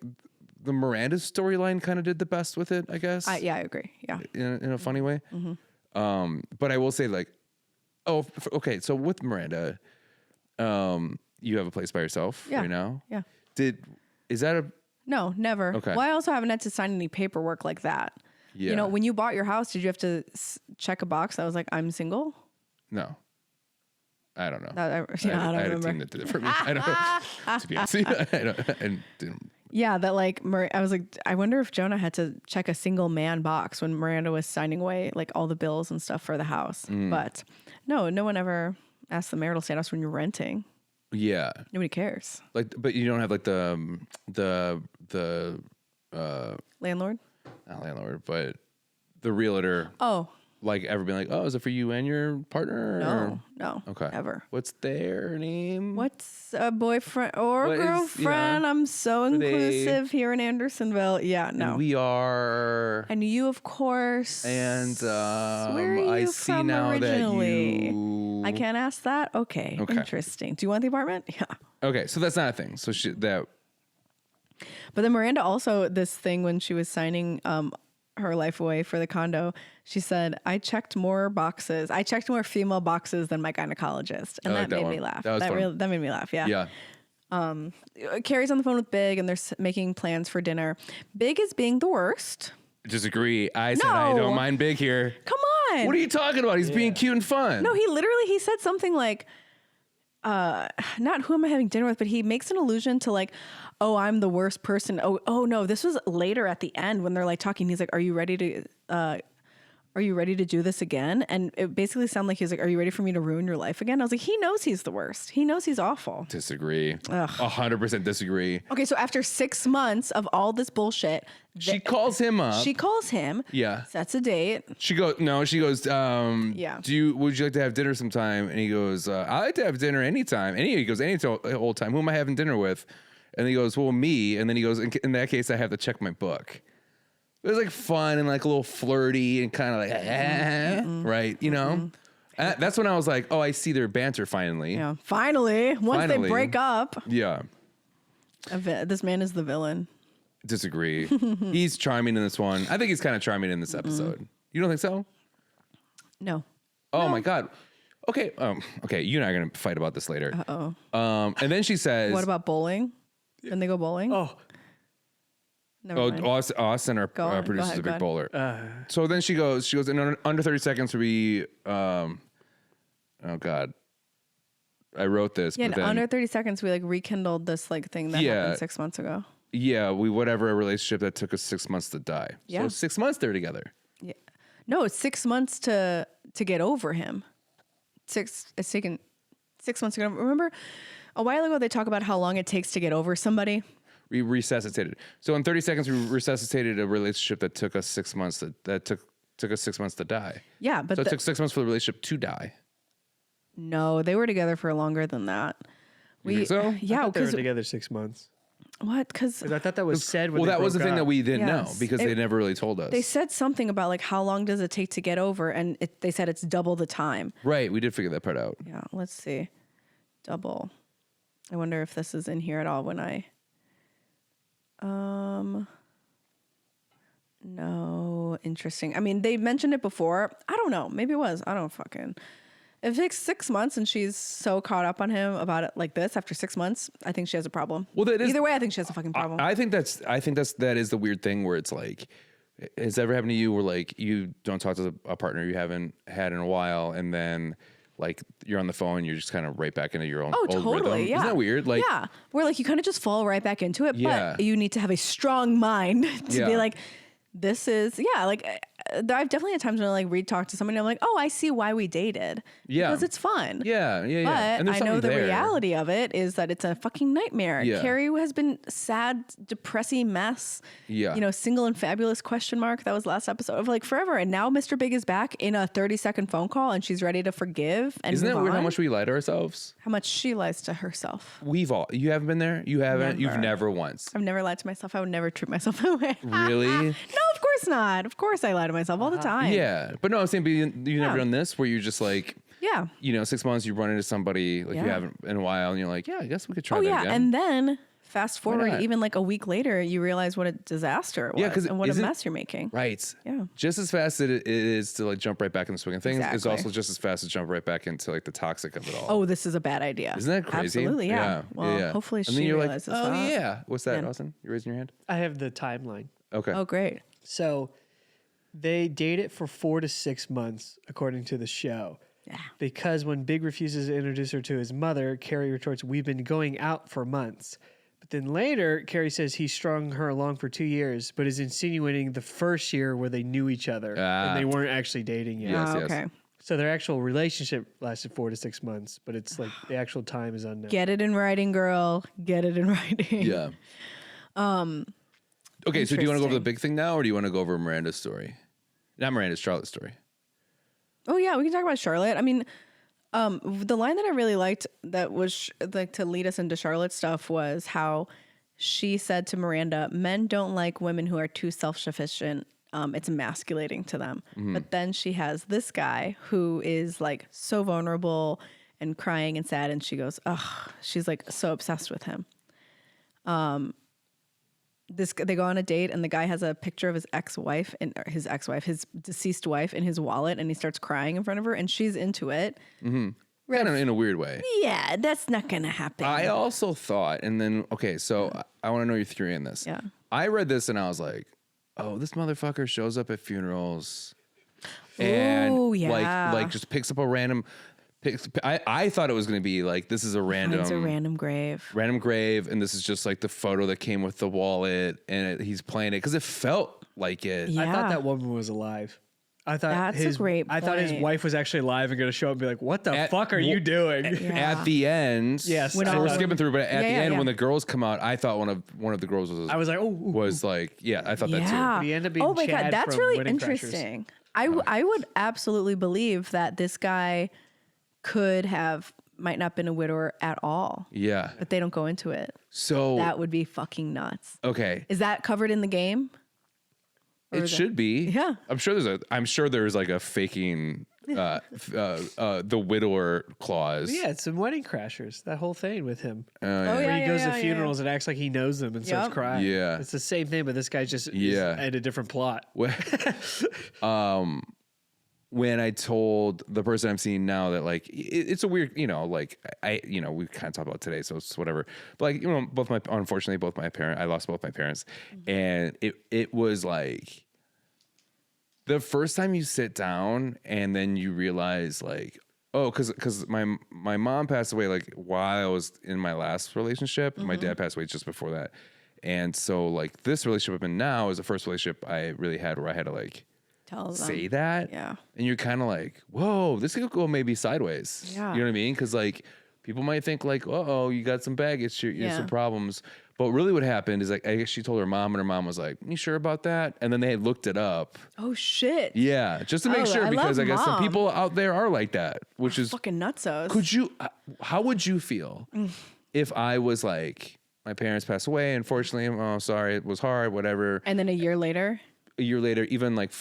the Miranda storyline kind of did the best with it, I guess. Yeah, I agree. Yeah. In a funny way. But I will say like, okay. So with Miranda, you have a place by yourself right now? Yeah. Is that No, never. Okay. Well, I also haven't had to sign any paperwork like that. Yeah. You know, when you bought your house, did you have to check a box that was like, I'm single? No. I don't know. I don't I had remember. a team that did it for me. I don't, to be honest, I didn't. Yeah, that like, I was like, I wonder if Jonah had to check a single man box when Miranda was signing away like all the bills and stuff for the house. But no one ever asked the marital status when you're renting. Yeah. Nobody cares. Like, but you don't have like the Landlord? not landlord, but the realtor. Oh, like ever been like, oh, is it for you and your partner? No. Okay. Ever. What's their name? What's a boyfriend or What is- girlfriend? I'm so inclusive here in Andersonville. Yeah, no. And we are. And you, of course. And Where are I you see from now originally? that you. I can't ask that? Okay. Interesting. Do you want the apartment? Yeah. Okay, so that's not a thing. So that. But then Miranda also, this thing when she was signing her life away for the condo, she said, I checked more female boxes than my gynecologist. And that made me laugh. That was fun. That made me laugh, yeah. Yeah. Carrie's on the phone with Big and they're making plans for dinner. Big is being the worst. Disagree. I said I don't mind Big here. Come on. What are you talking about? He's being cute and fun. No, he said something like, not who am I having dinner with, but he makes an allusion to like, oh, I'm the worst person. Oh no, this was later at the end when they're like talking. He's like, are you ready to do this again? And it basically sounded like he was like, are you ready for me to ruin your life again? I was like, he knows he's the worst. He knows he's awful. Disagree. 100% disagree. Okay, so after 6 months of all this bullshit, she calls him up. She calls him. Yeah. Sets a date. She goes, would you like to have dinner sometime? And he goes, I like to have dinner anytime. And he goes, any old time. Who am I having dinner with? And he goes, well, me. And then he goes, in that case, I have to check my book. It was like fun and like a little flirty and kind of like, right? You know? That's when I was like, oh, I see their banter finally. Yeah. Finally. Once they break up. Yeah. This man is the villain. Disagree. He's charming in this one. I think he's kind of charming in this episode. You don't think so? No. Oh my God. Okay. Okay. You and I are going to fight about this later. Uh-oh. And then she says, what about bowling? When they go bowling? Oh. Never mind. Austin, our producer, is a big bowler. So then she goes, in under 30 seconds, we, oh God. I wrote this. Yeah, but in then, under 30 seconds, we like rekindled this like thing that happened 6 months ago. Yeah, a relationship that took us 6 months to die. Yeah. So 6 months they're together. Yeah. No, it's 6 months to get over him. It's taken 6 months to get over. Remember a while ago they talk about how long it takes to get over somebody? We resuscitated. So in 30 seconds, we resuscitated a relationship that took us 6 months that took us 6 months to die. Yeah, but so it took 6 months for the relationship to die. No, they were together for longer than that. You think so? Yeah, they were together 6 months. What? Because I thought that was said. When that was the thing that we didn't know Yes. because they never really told us. they said something about like how long does it take to get over, and they said it's double the time. Right, we did figure that part out. Yeah, let's see. Double. I wonder if this is in here at all when I. No, interesting. I mean, they mentioned it before. I don't know. Maybe it was. I don't fucking. If it takes 6 months and she's so caught up on him about it like this after 6 months, I think she has a problem. Well, that is, either way, I think she has a fucking problem. I think that is the weird thing where it's like, has it ever happened to you where like you don't talk to a partner you haven't had in a while, and then like you're on the phone, you're just kind of right back into your own old totally, rhythm. yeah. Isn't that weird? Like, yeah, where like you kind of just fall right back into it, Yeah. but you need to have a strong mind to be Yeah. like, this is, like I've definitely had times when I like re-talk to somebody and I'm like, oh, I see why we dated. Yeah. Because it's fun. Yeah. But And there's I know something the there. reality of it is that it's a fucking nightmare. Yeah. Carrie has been sad, depressing mess. Yeah. Single and fabulous ? That was last episode of like forever. And now Mr. Big is back in a 30-second phone call and she's ready to forgive and Isn't move that weird on. how much we lie to ourselves? How much she lies to herself. You haven't been there? You haven't? You've Never. never once. I've never lied to myself. I would never treat myself that way. Really? No, of course not. Of course I lie to myself all the time. Yeah. But no, I'm saying you've never done this where you're just like, Yeah. 6 months you run into somebody like you Yeah. haven't in a while and you're like, yeah, I guess we could try Oh that yeah. again. And then fast forward, not? even like a week later, you realize what a disaster it was Yeah, 'cause and what a isn't- mess you're making. Right. Yeah. Just as fast as it is to like jump right back in the swing of things, is Exactly. also just as fast to jump right back into like the toxic of it all. Oh, this is a bad idea. Isn't that crazy? Absolutely, yeah. Well, hopefully and then she you're realizes like, oh that. yeah. What's that, Yeah. Austin? You raising your hand? I have the timeline. Okay. Oh, great. So they date it for 4 to 6 months, according to the show. Yeah. Because when Big refuses to introduce her to his mother, Carrie retorts, "We've been going out for months." But then later, Carrie says he strung her along for 2 years, but is insinuating the first year where they knew each other and they weren't actually dating yet. Yes, Oh, yes. okay. So their actual relationship lasted 4 to 6 months, but it's like the actual time is unknown. Get it in writing, girl. Get it in writing. Yeah. Okay, so do you want to go over the Interesting. big thing now, or do you want to go over Miranda's story? Not Miranda's, Charlotte's story. Oh yeah, we can talk about Charlotte. I mean, the line that I really liked that was like to lead us into Charlotte's stuff was how she said to Miranda, "Men don't like women who are too self-sufficient. It's emasculating to them." But then she has this guy who is like so vulnerable and crying and sad, and she goes, "Ugh," she's like so obsessed with him. They go on a date, and the guy has a picture of his his deceased wife in his wallet, and he starts crying in front of her, and she's into it. Kind of in a weird way. Yeah, that's not gonna happen. I also thought, and then so I want to know your theory on this. Yeah. I read this and I was like, oh, this motherfucker shows up at funerals and Ooh, yeah. like just picks up a random. I thought it was going to be like, this is a random. It's a random grave. Random grave, and this is just like the photo that came with the wallet, and he's playing it because it felt like it. Yeah. I thought that woman was alive. I thought That's a great I thought his point. wife was actually alive and going to show up and be like, "What the fuck are you doing?" At the end, Yes. so we're skipping through, but at the end when yeah. the girls come out, I thought one of the girls was. I was like, "Oh, was like, yeah, I thought that Yeah. too. He ended up being Oh my Chad god, that's from really Wedding Crashers. interesting. I would absolutely believe that this guy might not been a widower at all, Yeah. but they don't go into it. So That would be fucking nuts. okay, Is that covered in the game? Or it is should be. Yeah. I'm sure there's like a faking the widower clause. Yeah, it's in Wedding Crashers. That whole thing with him. Oh, Where yeah, he goes yeah, to yeah, funerals and acts like he knows them and starts Yep. crying. Yeah. It's the same thing, but this guy's just Yeah. at a different plot. When I told the person I'm seeing now that like it's a weird, like we kind of talked about today, so it's whatever. But like unfortunately I lost both my parents, and it was like the first time you sit down and then you realize like, oh, because my mom passed away like while I was in my last relationship. My dad passed away just before that, and so like this relationship I'm in now is the first relationship I really had where I had to like Tell them. say that. Yeah. And you're kind of like, whoa, this could go maybe sideways. Yeah. You know what I mean? Because like people might think like, oh, you got some baggage, you have Yeah. some problems. But really what happened is like, I guess she told her mom, and her mom was like, you sure about that? And then they had looked it up. Oh shit. Yeah. Just to make Oh, sure, I because love I guess some mom. people out there are like that, which is, Fucking nutsos. how would you feel if I was like, my parents passed away, unfortunately, oh, sorry, it was hard, whatever. And then a year later, A year later, even like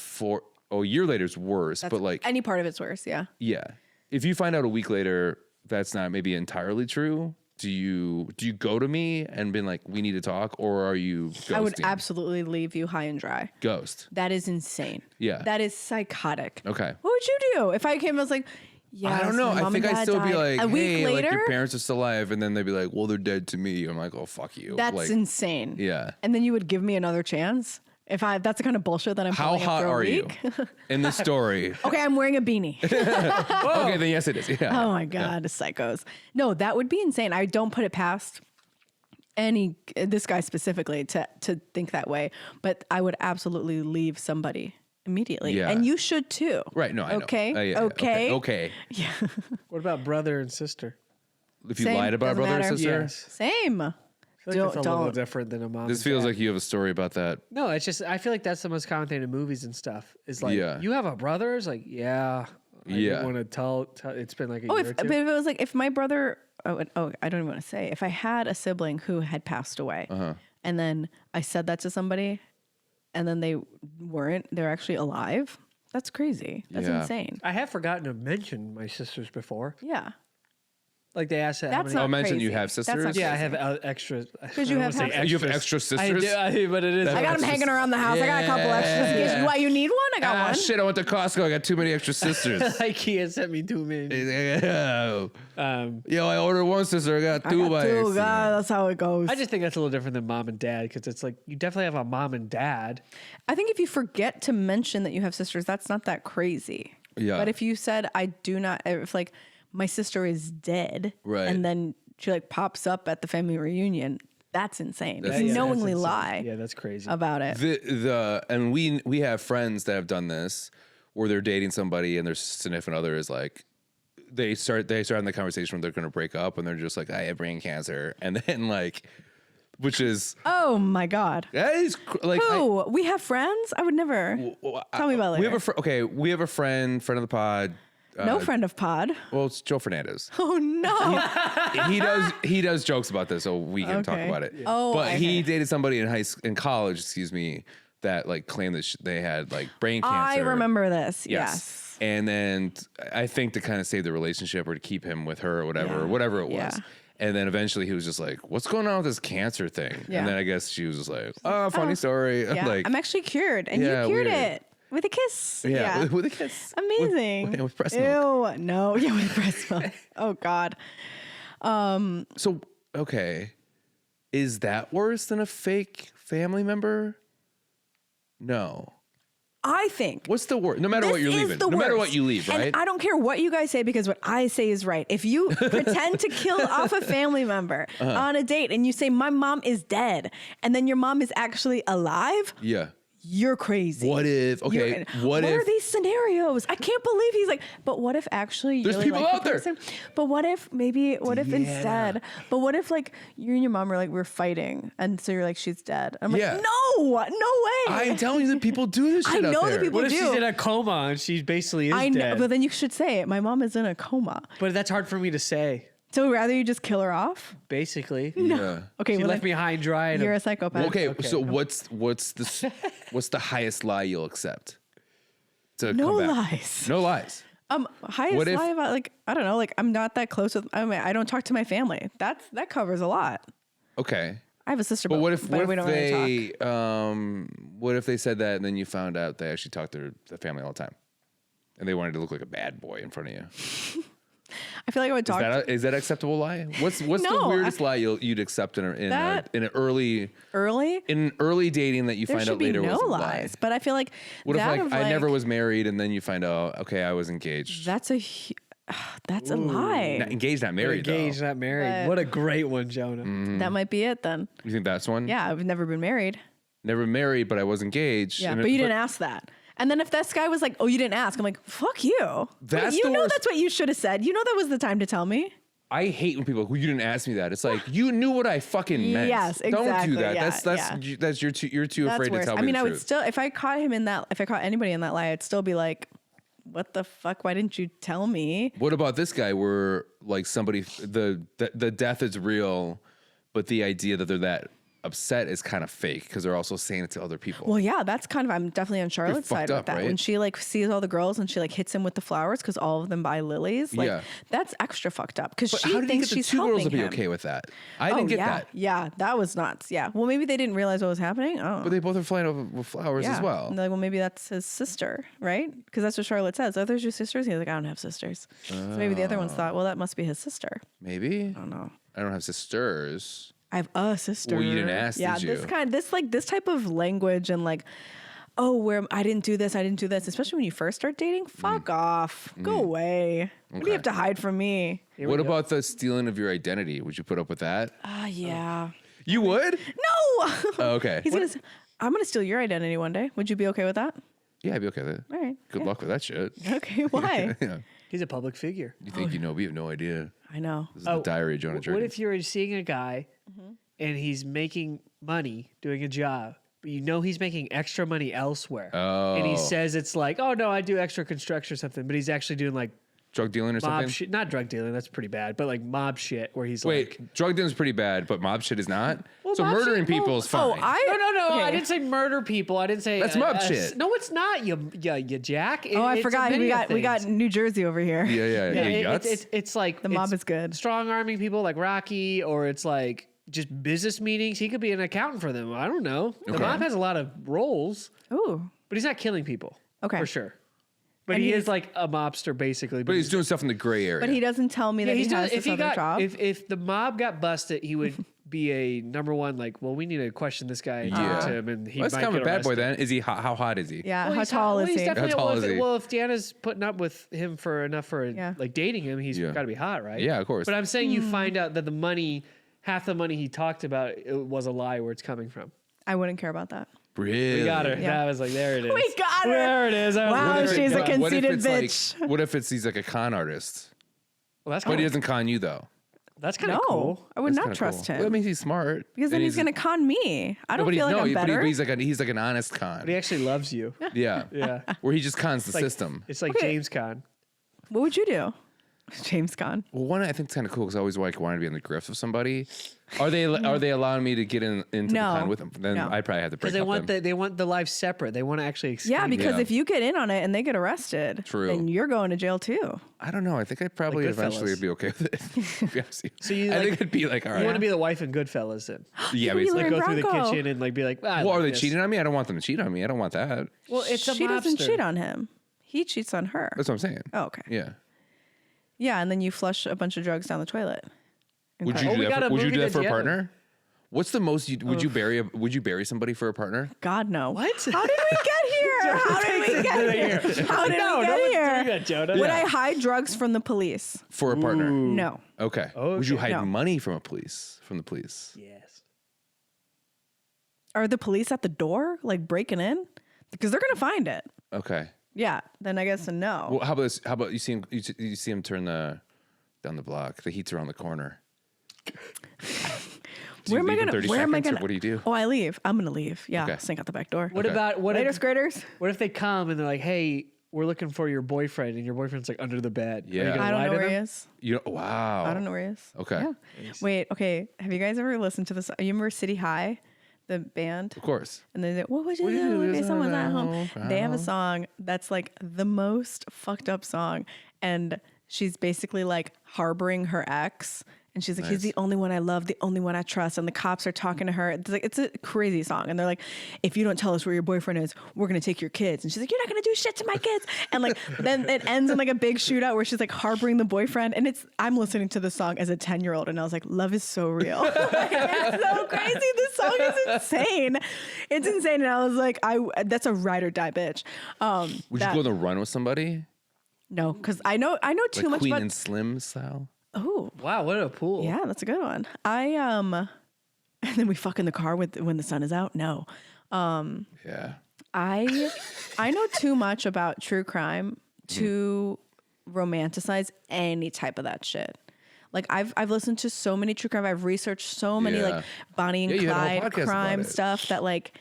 a year later is worse, but like, any part of it's worse. Yeah. yeah. If you find out a week later that's not maybe entirely true, do you go to me and been like, we need to talk, or are you ghosting? I would absolutely leave you high and dry. Ghost. That is insane. Yeah. That is psychotic. Okay. What would you do if I came and was like, yeah, I don't know. I think I'd still be like, a week hey, later, like your parents are still alive, and then they'd be like, well, they're dead to me. I'm like, oh, fuck you. that's like, insane. yeah. And then you would give me another chance that's the kind of bullshit that I'm How pulling hot after a are you week. in the story? Okay, I'm wearing a beanie. Okay, then yes, it is. Yeah. Oh my God, psychos. No, that would be insane. I don't put it past this guy specifically to think that way, but I would absolutely leave somebody immediately. Yeah. And you should too. Right. No, I know. Okay. Yeah, Okay. Okay. Yeah. What about brother and sister? If you Same, lied about a doesn't brother or matter. sister, Yes. Same. I feel like that's a little Don't. different than a mom. this and feels dad. like you have a story about that. No, it's just I feel like that's the most common thing in movies and stuff. Is like, Yeah. you have a brother? It's like, yeah. I Yeah. didn't want to tell. It's been like a Oh, year or but two. if it was like if my brother, I don't even want to say, if I had a sibling who had passed away, and then I said that to somebody, and then they're actually alive. That's crazy. That's Yeah. insane. I have forgotten to mention my sisters before. Yeah. Like they asked how That's many. not Oh, mention crazy. you have That's not sisters? Yeah, I crazy. have extra. Because you have half- You have extra I sisters? do, but it is. I got them hanging around the house. I got a couple extras. In case, why you need one? I got Ah, one. shit, I went to Costco. I got too many extra sisters. IKEA sent me too many. Yo, I ordered one sister. I got two by Two, accident. God, that's how it goes. I just think that's a little different than mom and dad because it's like you definitely have a mom and dad. I think if you forget to mention that you have sisters, that's not that crazy. Yeah. But if you said, I do not, if like my sister is dead, Right. and then she like pops up at the family reunion, that's insane. That's You insane. knowingly That's insane. lie Yeah, that's crazy. about it. And we have friends that have done this where they're dating somebody and their significant other is like, they start in the conversation when they're going to break up and they're just like, I have brain cancer. And then like which is Oh my God. that is like Who? We have friends? I would never. Tell me about it we later. have a we have a friend of the pod. No friend of pod. Well, it's Joe Fernandez. Oh no. he does jokes about this, so we can talk Okay. about it. Yeah. Oh, but he okay. dated somebody in college, excuse me, that like claimed that they had like brain cancer. I remember this. Yes. And then I think to kind of save the relationship or to keep him with her or whatever it was. Yeah. And then eventually he was just like, "What's going on with this cancer thing?" Yeah. And then I guess she was just like, "Oh, funny story." Yeah. Like, I'm actually cured, and Yeah, you cured weird. it with a kiss. yeah, with a kiss. Amazing. With breast milk. Ew. No. Yeah, with breast milk. Oh God. So, okay. Is that worse than a fake family member? No. I think. What's the worst? No matter what you're leaving. No matter what you leave, right? And I don't care what you guys say because what I say is right. If you pretend to kill off a family member on a date and you say, my mom is dead, and then your mom is actually alive, Yeah. you're crazy. What if, okay, What are these scenarios? I can't believe he's like, but what if actually There's you're people like out there. person? But what if instead, but what if like you and your mom are like, we're fighting. And so you're like, she's dead. I'm like, Yeah. no way. I'm telling you that people do this shit I out know there. that people What if do. she's in a coma and she basically is I know, dead? but then you should say it. My mom is in a coma. But that's hard for me to say. So rather you just kill her off? Basically, Yeah. Okay, she well, left me high and dry. And you're a psychopath. Okay, so what's the highest lie you'll accept? To No come back? lies. No lies. Highest What if- lie about like I don't know, like I'm not that close with. I mean, I don't talk to my family. That covers a lot. Okay. I have a sister, But what if we don't really talk. what if they said that and then you found out they actually talked to their family all the time, and they wanted to look like a bad boy in front of you? I feel like I would talk. Is that acceptable lie? What's the No, weirdest lie you'd accept in an early dating that you There find should out be later no was a lies, lie? but I feel like What if that like of, I never was married and then you find out okay I was engaged? That's a lie. Not engaged, not married. engaged, though. not married. But- What a great one, Jonah. That might be it then. You think that's one? Yeah, I've never been married. Never married, but I was engaged. Yeah, And but you didn't ask that. And then if this guy was like, "Oh, you didn't ask," I'm like, "Fuck you." That's you the know worst. that's what you should have said. You know that was the time to tell me. I hate when people you didn't ask me that. It's like you knew what I fucking meant. Yes, Don't exactly. do that. Yeah, That's you're too That's afraid worse. to tell I me mean, the I would truth. still if I caught anybody in that lie, I'd still be like, "What the fuck? Why didn't you tell me?" What about this guy where like somebody the death is real, but the idea that they're that upset is kind of fake because they're also saying it to other people. Well, yeah, that's kind of I'm definitely on Charlotte's fucked side with up, that. right? When she like sees all the girls and she like hits him with the flowers because all of them buy lilies. Like Yeah. that's extra fucked up because But she how did you thinks get the she's two girls to helping be him. okay with that? I didn't get yeah. that. Yeah, that was nuts. Yeah. Well, maybe they didn't realize what was happening. Oh. But they both are flying over with flowers yeah. as well. And they're like, well, maybe that's his sister, right? Because that's what Charlotte says. Oh, there's your sisters. He's like, I don't have sisters. So maybe the other ones thought, well, that must be his sister. Maybe. I don't know. I don't have sisters. I have a sister. Well, you didn't ask, Yeah, did you? this type of language and like, oh, where I didn't do this, especially when you first start dating. Fuck off. Go away. What do you have to hide from me? What about the stealing of your identity? Would you put up with that? Yeah. You would? No. Oh, okay. I'm gonna steal your identity one day. Would you be okay with that? Yeah, I'd be okay with it. All right. Good luck with that shit. Okay. Why? Yeah. He's a public figure. You think you know? We have no idea. I know. This is the diary of Jonah What Jurkens. if you're seeing a guy and he's making money doing a job, but you know he's making extra money elsewhere? And he Oh. says it's like, oh no, I do extra construction or something, but he's actually doing like Drug dealing or mob something? shit. Not drug dealing, that's pretty bad, but like mob shit where he's like. Wait, drug dealing is pretty bad, but mob shit is not? Well, so mob murdering shit- people well, is fine. No, Okay. I didn't say murder people. I didn't say That's mob shit. No, it's not. You jack. Oh, I It's a forgot. many We got things. New Jersey over here. yeah. Yeah, Guts? it's like The mob it's is good. Strong arming people like Rocky, or it's like just business meetings. He could be an accountant for them. I don't know. The Okay. mob has a lot of roles, Ooh. but he's not killing people. Okay. For sure. But And he he's- is like a mobster basically. But he's doing stuff in the gray area. But he doesn't tell me that he has this other job. if the mob got busted, he would be a number one. Like, well, we need to question this guy and talk to him, and he Well, that's might kind of a get bad boy arrested. then. Is he how hot is he? Yeah. Well, How he's tall is he's he? definitely- How tall well, is if- he? Well, if Deanna's putting up with him for enough for Yeah. like dating him, he's Yeah. got to be hot, right? Yeah, of course. But I'm saying Hmm. you find out that the money, half the money he talked about, it was a lie where it's coming from. I wouldn't care about that. Really? We got her. Yeah. I was like, there it is. We got her. There it is. I was Wow, like, there she's it a is. What if conceited it's bitch. like? What if he's like a con artist, Well, that's but he cool. doesn't con you though? That's kind of No, cool. I would That's not kinda trust cool. him. Well, I mean, he's smart. Because then he's going to con me. I don't feel like I'm better. But he's like an honest con. But he actually loves you. Yeah. Yeah. Where he just cons the system. It's like Okay. James Caan. What would you do? James Con. Well, one I think is kind of cool because I always wanted to be in the grift of somebody. Are they allowing me to get into the con with them? Then I'd probably have to break Because up they want the life separate. They want to actually escape. Yeah, because Yeah. if you get in on it and they get arrested, True. then you're going to jail too. I don't know. I think I'd probably Like eventually Goodfellas. be okay with it. To be honest with So you, I like- think it'd be like, all You right. want to be the wife in Goodfellas then? Yeah, You basically. learn Go through the Bronco. kitchen and like be like, Well, are they cheating on me? I don't want them to cheat on me. I don't want that. Well, it's a She doesn't mobster. cheat on him. He cheats on her. That's what I'm saying. Oh, okay. Yeah. Yeah, and then you flush a bunch of drugs down the toilet. Would you Oh, do we that? got a Would you movie do that for a together. partner? What's the most? Would you bury somebody for a partner? God, no. What? How did we get here? How did we get here? How did No, we no get one's here? doing that, Jonah. Would I hide drugs from the police? For a partner? No. Okay. Would you hide No. money from the police? Yes. Are the police at the door, like breaking in? Because they're gonna find it. Okay. Yeah. Then I guess a no. Well, how about this? How about you see him? You see him turn down the block. The heat's around the corner. Where am I gonna? Where am I gonna? What do you do? Oh, I leave. I'm gonna leave. Yeah. Okay. Sneak out the back door. What Okay. about Later, skaters. what if they come and they're like, "Hey, we're looking for your boyfriend," and your boyfriend's like under the bed? Are you Yeah. gonna I don't lie know to where he them? is. Wow. I don't know where he is. Okay. Yeah. Wait. Okay. Have you guys ever listened to this? You remember City High, the band? Of course. And they say, "What would you What do you do do if if someone's at someone's home?" at They have a home? song that's like the most fucked up song, and she's basically like harboring her ex, and she's like, "He's the only one I love, the only one I trust," and the cops are talking to her. It's like it's a crazy song, and they're like, "If you don't tell us where your boyfriend is, we're gonna take your kids," and she's like, "You're not gonna do shit to my kids," and like then it ends in like a big shootout where she's like harboring the boyfriend, and I'm listening to the song as a 10-year-old, and I was like, love is so real. Like, it's so crazy. This song is insane. It's insane, and I was like, that's a ride or die bitch. Would you go on the run with somebody? No, because I know too Like much Queen about. and Slim style? Oh, Wow, what a pool! yeah, that's a good one. And then we fuck in the car when the sun is out. No, Yeah. I know too much about true crime to romanticize any type of that shit. Like I've listened to so many true crime. I've researched so many Yeah. like Bonnie and Yeah, you had a whole Clyde podcast about crime it. stuff that like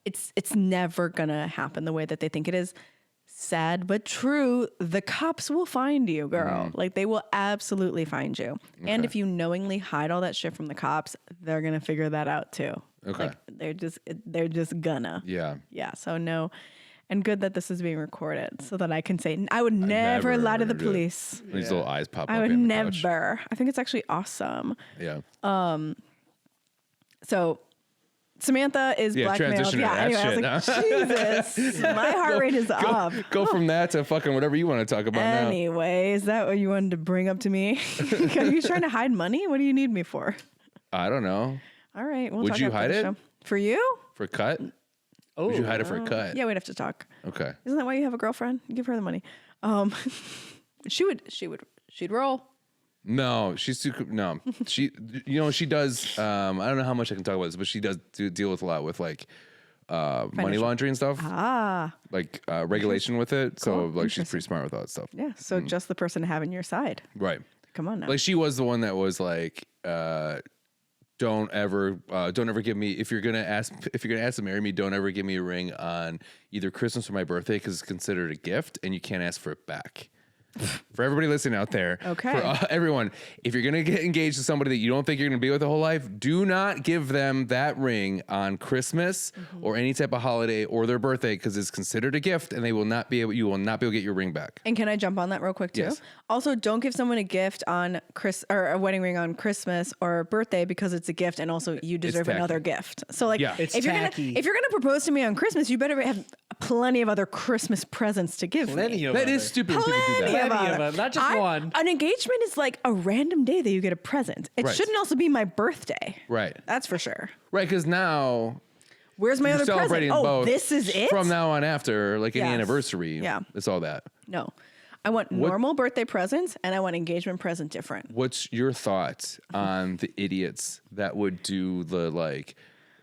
it's never gonna happen the way that they think it is. Sad but true. The cops will find you, girl. Like they will absolutely find you. And if you knowingly hide all that shit from the cops, they're gonna figure that out too. Okay. Like they're just gonna. Yeah. Yeah. So no. And good that this is being recorded so that I can say I would never lie to the do it. police. These little eyes pop up. I would in the couch. never. I think it's actually awesome. Yeah. So Samantha is Yeah, blackmailed. transition to Yeah, that anyway, I was shit, like, Jesus, my heart rate is up. Go from that to fucking whatever you want to talk about now. Anyway, is that what you wanted to bring up to me? Are you trying to hide money? What do you need me for? I don't know. All right, we'll Would talk you after hide the it? show. For you? For a cut? Oh, Would you hide it for a cut? Yeah, we'd have to talk. Okay. Isn't that why you have a girlfriend? You give her the money. She'd roll. No, she's too. No, she. You know, she does. I don't know how much I can talk about this, but she does deal with a lot with like money Financial. laundering stuff, Ah, like regulation with it. So Cool. like she's pretty smart with all that stuff. yeah. So just the person having your side. Right. Come on now. Like she was the one that was like, don't ever give me if you're gonna ask to marry me, don't ever give me a ring on either Christmas or my birthday because it's considered a gift and you can't ask for it back. For everybody listening out there, Okay. for everyone, if you're gonna get engaged to somebody that you don't think you're gonna be with the whole life, do not give them that ring on Christmas or any type of holiday or their birthday because it's considered a gift and you will not be able to get your ring back. And can I jump on that real quick too? Yes. Also, don't give someone a gift on or a wedding ring on Christmas or birthday because it's a gift, and also you deserve tacky. another gift. So like, Yeah. It's if you're tacky. gonna propose to me on Christmas, you better have plenty of other Christmas presents to give plenty me. of That other. is stupid when people do Plenty that. of Plenty of other. them, not just one. An engagement is like a random day that you get a present. It Right. shouldn't also be my birthday. Right. That's for sure. Right, because now Where's my you're other present? celebrating Oh, both this is it? from now on after, like any Yes. anniversary. Yeah. It's all that. No. I want normal birthday presents and I want engagement present different. What's your thoughts on the idiots that would do the like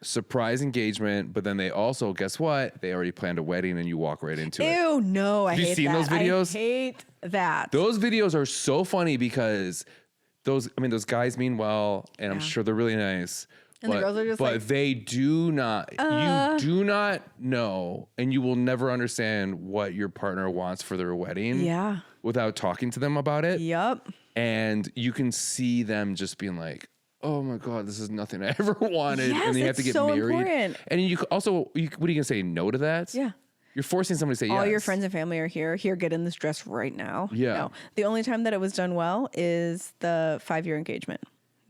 surprise engagement, but then they also, guess what? They already planned a wedding and you walk right into it. Ew, no, I Have you hate seen that. those videos? I hate that. Those videos are so funny because those guys mean well, and I'm sure they're really nice. And the girls are just like, they do not, you do not know, and you will never understand what your partner wants for their wedding. Yeah. Without talking to them about it. Yep. And you can see them just being like, oh my God, this is nothing I ever wanted. Yes, and they have to get so married. important. And you also, what are you going to say no to that? Yeah. You're forcing somebody to say yes. All your friends and family are here. Here, get in this dress right now. Yeah. No. The only time that it was done well is the 5-year engagement.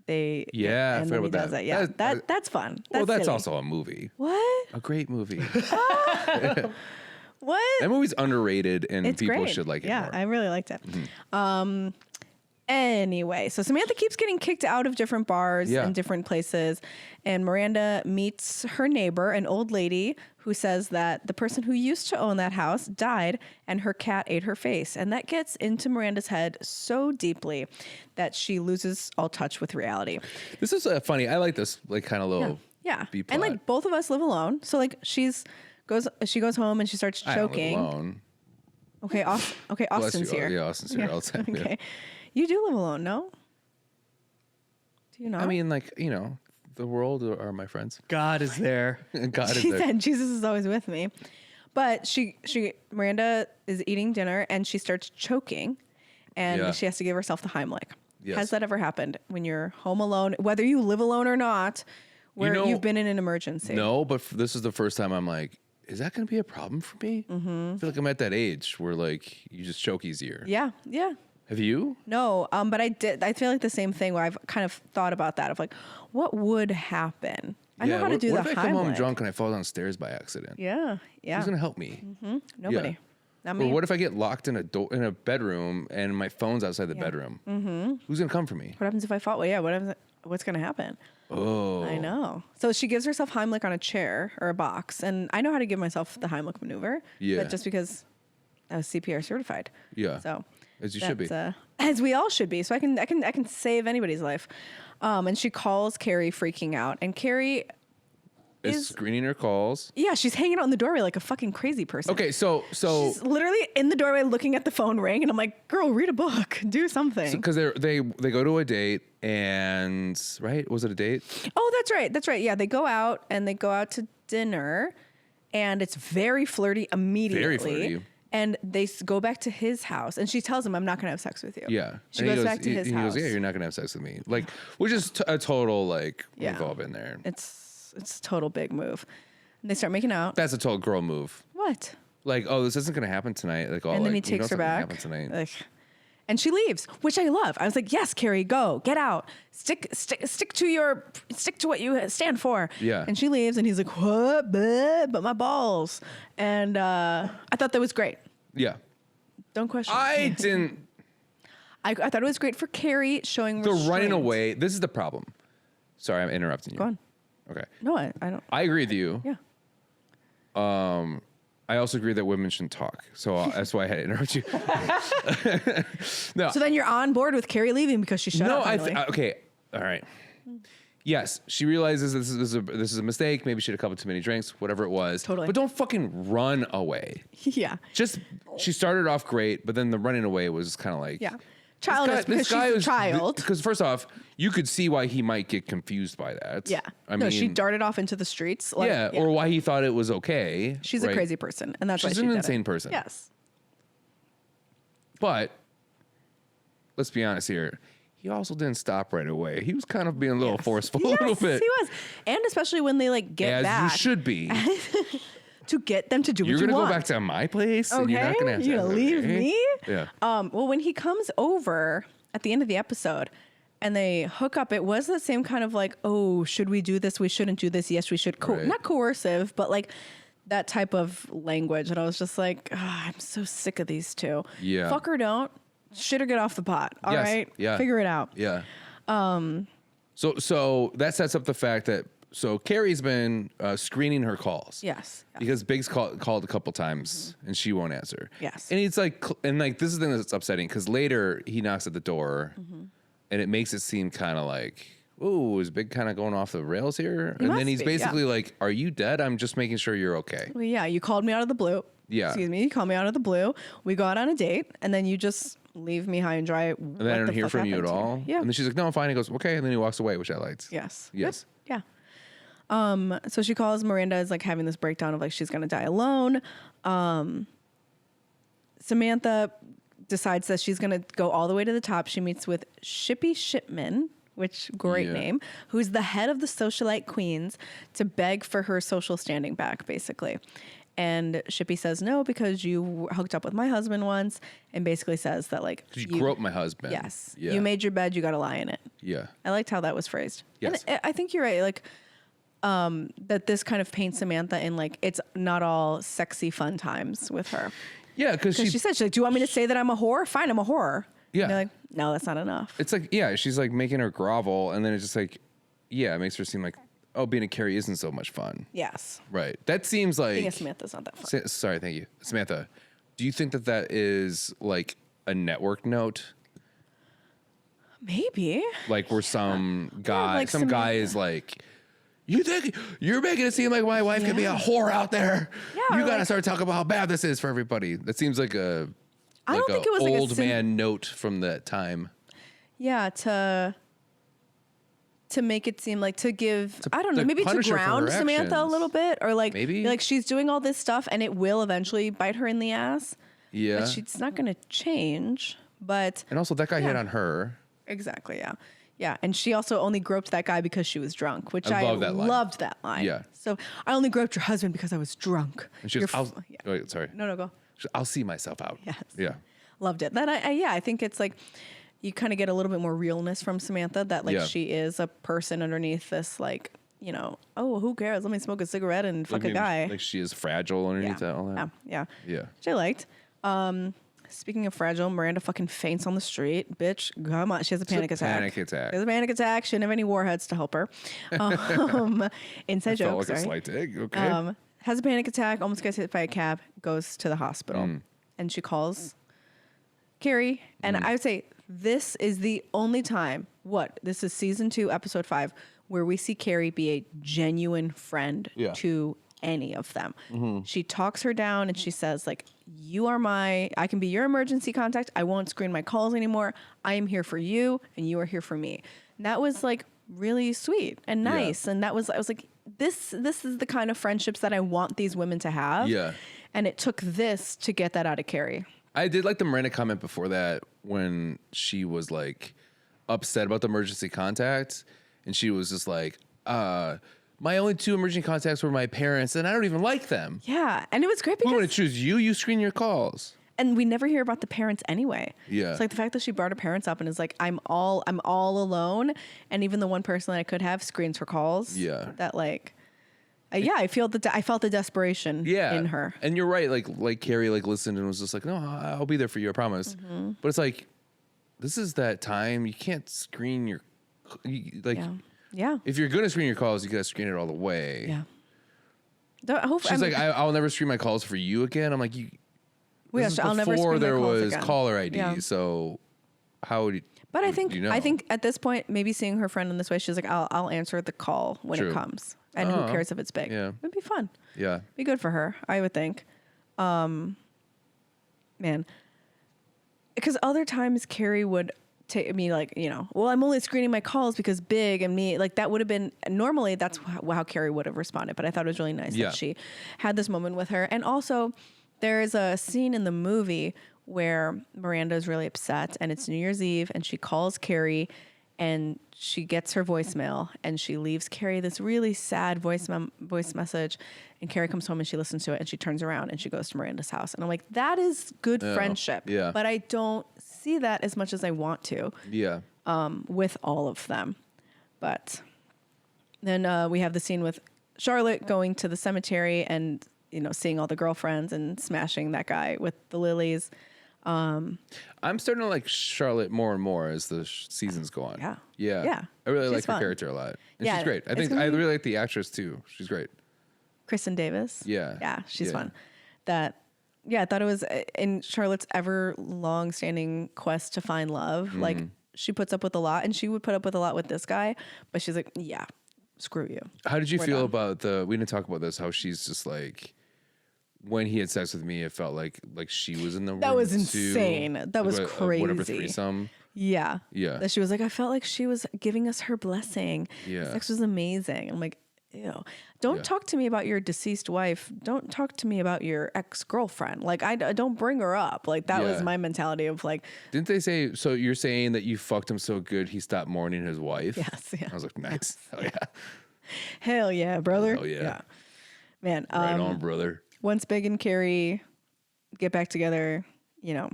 I and forgot then he about does that. it. Yeah, that's fun. That's that's silly. also a movie. What? A great movie. What? That movie's underrated, and It's people great. should like it Yeah, more. I really liked it. Anyway, so Samantha keeps getting kicked out of different bars and different places. And Miranda meets her neighbor, an old lady who says that the person who used to own that house died and her cat ate her face. And that gets into Miranda's head so deeply that she loses all touch with reality. This is funny. I like this kind of little B-plot. And like both of us live alone. So like she goes home and she starts choking. I don't live alone. Okay, Austin's here. Yeah, Austin's here all the time. Okay. Yeah. You do live alone, no? Do you not? I mean, the world are my friends. God is there. God is She there. said Jesus is always with me. But Miranda is eating dinner and she starts choking and she has to give herself the Heimlich. Yes. Has that ever happened when you're home alone, whether you live alone or not, where you've been in an emergency? No, but this is the first time I'm like, is that going to be a problem for me? Mm-hmm. I feel like I'm at that age where you just choke easier. Yeah, yeah. Have you? No, but I did. I feel like the same thing where I've kind of thought about that of like, what would happen? I know how to do the Heimlich. What if I come home drunk and I fall downstairs by accident? Yeah, yeah. Who's going to help me? Mm-hmm. Nobody. Yeah. Not me. Or what if I get locked in a bedroom and my phone's outside the bedroom? Mm-hmm. Who's going to come for me? What happens if I fall? Well, yeah, what's going to happen? Oh. I know. So she gives herself Heimlich on a chair or a box. And I know how to give myself the Heimlich maneuver. Yeah. But just because I was CPR certified. Yeah. So as you should be. As we all should be. So I can save anybody's life. And she calls Carrie freaking out. And Carrie is screening her calls. Yeah, she's hanging out in the doorway like a fucking crazy person. Okay, so she's literally in the doorway looking at the phone ring, and I'm like, girl, read a book, do something. Because they go to a date, and right, was it a date? Oh, that's right. Yeah, they go out to dinner, and it's very flirty immediately. Very flirty. And they go back to his house, and she tells him, "I'm not going to have sex with you." Yeah, she goes back to his house. He goes, "Yeah, you're not going to have sex with me." Like, which is a total we've all been there. It's a total big move. And they start making out. That's a total girl move. What? Like, oh, this isn't going to happen tonight. Like, and then he takes her back. And she leaves, which I love. I was like, "Yes, Carrie, go, get out, stick to what you stand for." Yeah. And she leaves, and he's like, "What? But my balls." And I thought that was great. Yeah. Don't question. I didn't. I thought it was great for Carrie showing The restraint. running away. This is the problem. Sorry, I'm interrupting you. Go on. Okay. No, I don't. I agree with you. Yeah. I also agree that women shouldn't talk. So that's why I had to interrupt you. No. So then you're on board with Carrie leaving because she shut up. No, okay. All right. Yes, she realizes this is a mistake. Maybe she had a couple too many drinks, whatever it was. Totally. But don't fucking run away. Yeah. She started off great, but then the running away was kind of like, Yeah. Childish because she's a child. Because first off, you could see why he might get confused by that. Yeah. I mean, she darted off into the streets. Or why he thought it was okay. She's a crazy person, and that's why she's she an did insane it. person. Yes. But let's be honest here. He also didn't stop right away. He was kind of being a little forceful, a little bit. He was, and especially when they get back. As you should be. To get them to do what you want. You're gonna go back to my place, and you're not gonna have You're gonna leave me? Yeah. Well, when he comes over at the end of the episode, and they hook up, it was the same kind of like, oh, should we do this? We shouldn't do this. Yes, we should. Not coercive, but like that type of language. And I was just like, I'm so sick of these two. Yeah. Fuck or don't. Shit or get off the pot. All right. Yeah. Figure it out. Yeah. So that sets up the fact that Carrie's been screening her calls. Yes. Because Biggs called a couple times and she won't answer. Yes. And it's like, this is the thing that's upsetting because later he knocks at the door and it makes it seem kind of like, oh, is Big kind of going off the rails here? And then he's basically like, are you dead? I'm just making sure you're okay. Well, yeah. You called me out of the blue. Yeah. Excuse me. You called me out of the blue. We go out on a date and then you just leave me high and dry. And then I don't hear from you at all. Yeah. And then she's like, no, I'm fine. He goes, okay. And then he walks away, which I liked. Yes. Yes. Yep. Yeah. So she calls. Miranda is like having this breakdown of like she's gonna die alone. Samantha decides that she's gonna go all the way to the top. She meets with Shippy Shipman, which great name, who's the head of the socialite queens, to beg for her social standing back, basically. And Shippy says no because you hooked up with my husband once, and basically says that like you grew up my husband. Yes. Yeah. You made your bed, you got to lie in it. Yeah. I liked how that was phrased. Yes. And I think you're right. Like, that this kind of paints Samantha in like, it's not all sexy fun times with her. Yeah. Because she said, she's like, do you want me to say that I'm a whore? Fine, I'm a whore. Yeah. And they're like, no, that's not enough. It's like, yeah, she's like making her grovel. And then it's just like, yeah, it makes her seem like, oh, being a Carrie isn't so much fun. Yes. Right. That seems like. Being a Samantha's not that fun. Sorry. Thank you. Samantha, do you think that that is like a network note? Maybe. Like where some guy, like some guy is like, you think you're making it seem like my wife can be a whore out there? Yeah, You got to like- start talking about how bad this is for everybody. That seems like a. I don't think it was like a old man note from that time. Yeah, to make it seem like to give, I don't know, like maybe to punish her for ground her Samantha a actions. little bit, or like Maybe. like she's doing all this stuff and it will eventually bite her in the ass. Yeah. But she's not going to change. But And also, that guy hit on her. exactly, yeah. Yeah, and she also only groped that guy because she was drunk, which I I love that line. loved that line. Yeah. So I only groped your husband because I was drunk. And she goes, yeah. wait, sorry. No, go. I'll see myself out. Yes. Yeah. Loved it. Then I think it's like you kind of get a little bit more realness from Samantha, that like she is a person underneath this, like, you know, oh, who cares? Let me smoke a cigarette and fuck a guy. Like she is fragile underneath that, all that. Yeah. Yeah. Which I liked. Speaking of fragile, Miranda fucking faints on the street. Bitch, come on. She has a panic attack. Panic attack. She has a panic attack. She didn't have any warheads to help her. Inside joke, Felt like sorry. a slight dig. Okay. Has a panic attack, almost gets hit by a cab, goes to the hospital. Mm. And she calls Carrie. And I would say this is the only time, this is season 2, episode 5, where we see Carrie be a genuine friend to any of them. Mm-hmm. She talks her down and she says, like, I can be your emergency contact. I won't screen my calls anymore. I am here for you and you are here for me. And that was like really sweet and nice. And I was like, this is the kind of friendships that I want these women to have. Yeah. And it took this to get that out of Carrie. I did like the Miranda comment before that when she was like upset about the emergency contact. And she was just like, my only 2 emergency contacts were my parents, and I don't even like them. Yeah, and it was great We because want to choose you. You screen your calls. and we never hear about the parents anyway. Yeah. It's like the fact that she brought her parents up and is like, I'm all alone, and even the one person that I could have screens for calls. Yeah. That like, I felt the desperation. In her. And you're right. Like Carrie like listened and was just like, no, I'll be there for you. I promise. Mm-hmm. But it's like, this is that time. You can't screen your Yeah. If you're gonna screen your calls, you gotta screen it all the way. Yeah. She's like, I'll never screen my calls for you again. I'm like, I'll never before screen my there calls was again. caller ID. Yeah. So how would you? But I think you know? I think at this point, maybe seeing her friend in this way, she's like, I'll answer the call when True. it comes, and who cares if it's big? Yeah. It'd be fun. Yeah. Be good for her, I would think. Man, because other times Carrie would take me like, you know, well, I'm only screening my calls because big and me, like that would have been normally that's how Carrie would have responded. But I thought it was really nice that she had this moment with her. And also there is a scene in the movie where Miranda is really upset and it's New Year's Eve and she calls Carrie and she gets her voicemail and she leaves Carrie this really sad voice message, and Carrie comes home and she listens to it and she turns around and she goes to Miranda's house. And I'm like, that is good friendship. Yeah. But I don't see that as much as I want to. Yeah. With all of them. But then we have the scene with Charlotte going to the cemetery and, you know, seeing all the girlfriends and smashing that guy with the lilies. I'm starting to like Charlotte more and more as the seasons go on. Yeah. I really She's like her fun. character a lot. And Yeah, she's great. I it's think gonna I be- really like the actress too. She's great. Kristen Davis. Yeah. She's Yeah. fun. I thought it was in Charlotte's ever long-standing quest to find love. Mm-hmm. Like, she puts up with a lot, and she would put up with a lot with this guy, but she's like, yeah, screw you. How did you We're feel done. about we didn't talk about this, how she's just like when he had sex with me, it felt like she was in the room. That was too. insane. That was crazy. Whatever threesome. Yeah. Yeah. That she was like, I felt like she was giving us her blessing. Yeah. Sex was amazing. I'm like, ew. Don't talk to me about your deceased wife. Don't talk to me about your ex-girlfriend. Like, I don't bring her up. Like, that was my mentality of like. Didn't they say, so you're saying that you fucked him so good he stopped mourning his wife? Yes. Yeah. I was like, nice. Hell yeah. Hell yeah, brother. Hell yeah. Man. Right on, brother. Once Big and Carrie get back together, you know,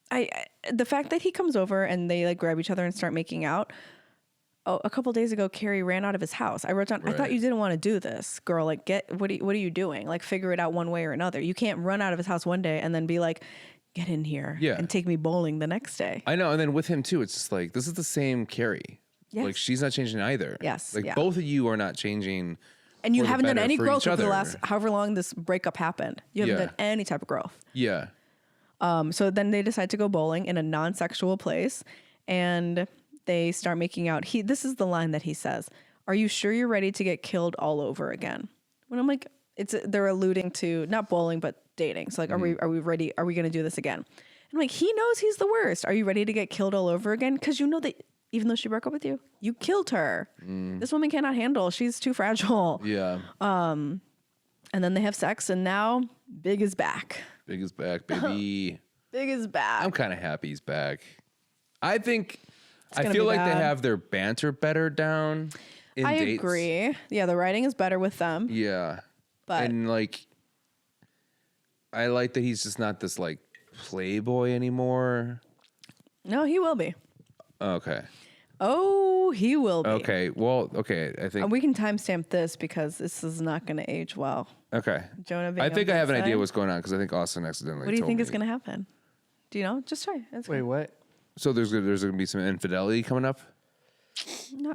I the fact that he comes over and they like grab each other and start making out. Oh, a couple days ago, Carrie ran out of his house. I wrote down, I thought you didn't want to do this, girl. Like, what are you doing? Like, figure it out one way or another. You can't run out of his house one day and then be like, get in here and take me bowling the next day. I know. And then with him too, it's just like, this is the same Carrie. Yes. Like, she's not changing either. Yes. Like, both of you are not changing. And you for the haven't done better any for growth each over the other. last however long this breakup happened. You haven't done any type of growth. Yeah. So then they decide to go bowling in a non-sexual place, and they start making out. This is the line that he says, "Are you sure you're ready to get killed all over again?" When I'm like, they're alluding to not bowling but dating. So like, are we ready? Are we going to do this again? And I'm like, he knows he's the worst. Are you ready to get killed all over again? Because you know that even though she broke up with you, you killed her. This woman cannot handle. She's too fragile. Yeah. And then they have sex, and now Big is back. Big is back, baby. Big is back. I'm kind of happy he's back. I think, I gonna feel be like they bad. have their banter better down in I dates. agree. Yeah, the writing is better with them. Yeah. But and like, I like that he's just not this like playboy anymore. no, he will be. Okay. Oh, he will be. Okay. Well, okay. I think. And we can timestamp this because this is not going to age well. Okay. Jonah being I think on I have an Big's idea side. what's going on because I think Austin accidentally. What do you told think me. is going to happen? Do you know? Just try. It's Wait, what? So there's going to be some infidelity coming up.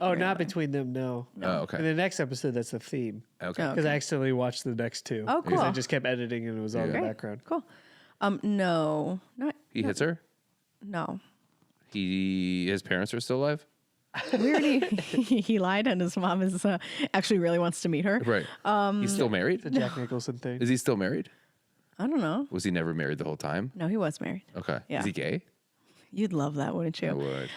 Oh, not between them, no. Oh, okay. In the next episode, that's the theme. Okay. Oh. Because I accidentally watched the next two. Oh, Because I cool. just kept editing and it was all in the Great. background. Cool. No, not He hits her. no. His parents are still alive. We already he lied, and his mom is actually really wants to meet her. Right. He's still married. The Jack Nicholson thing. Is he still married? I don't know. Was he never married the whole time? No, he was married. Okay. Yeah. Is he gay? You'd love that, wouldn't you? I would.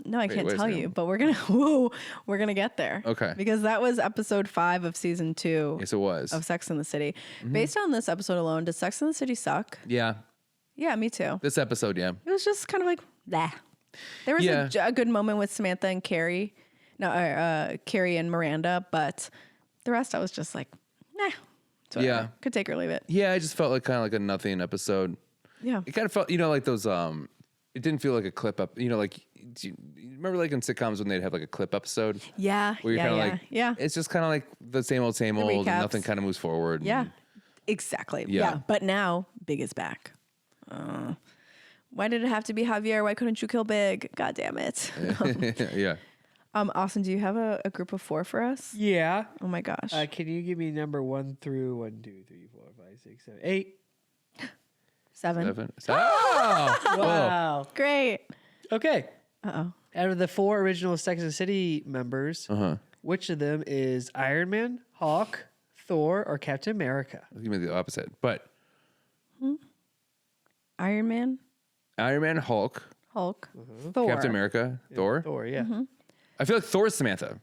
No, I can't wait a tell second. you, but we're gonna get there. Okay. Because that was episode 5 of season 2 Yes, it was. of Sex and the City. Mm-hmm. Based on this episode alone, does Sex and the City suck? Yeah. Yeah, me too. This episode, yeah. It was just kind of like, blah. There was Yeah. a good moment with Samantha and Carrie. No, Carrie and Miranda, but the rest I was just like, nah. It's whatever. Yeah. Could take or leave it. Yeah, I just felt like kind of like a nothing episode. Yeah. It kind of felt, like those, it didn't feel like a clip up, like, do you remember like in sitcoms when they'd have like a clip episode? Yeah. Where you're yeah, kind of yeah. like, yeah. it's just kind of like the same old, and recaps. nothing kind of moves forward. Yeah, and- exactly. Yeah. Yeah. But now Big is back. Why did it have to be Javier? Why couldn't you kill Big? God damn it. yeah. Austin, do you have a group of 4 for us? Yeah. Oh my gosh. Can you give me number 1 through 1, 2, 3, 4, 5, 6, 7, 8? 7. Oh! Wow. Great. Okay. Uh-oh. Out of the 4 original Sex and the City members, which of them is Iron Man, Hulk, Thor, or Captain America? Give me the opposite. But Iron Man, Hulk, Hulk, Thor. Captain America, Thor. Thor, yeah. I feel like Thor's Samantha,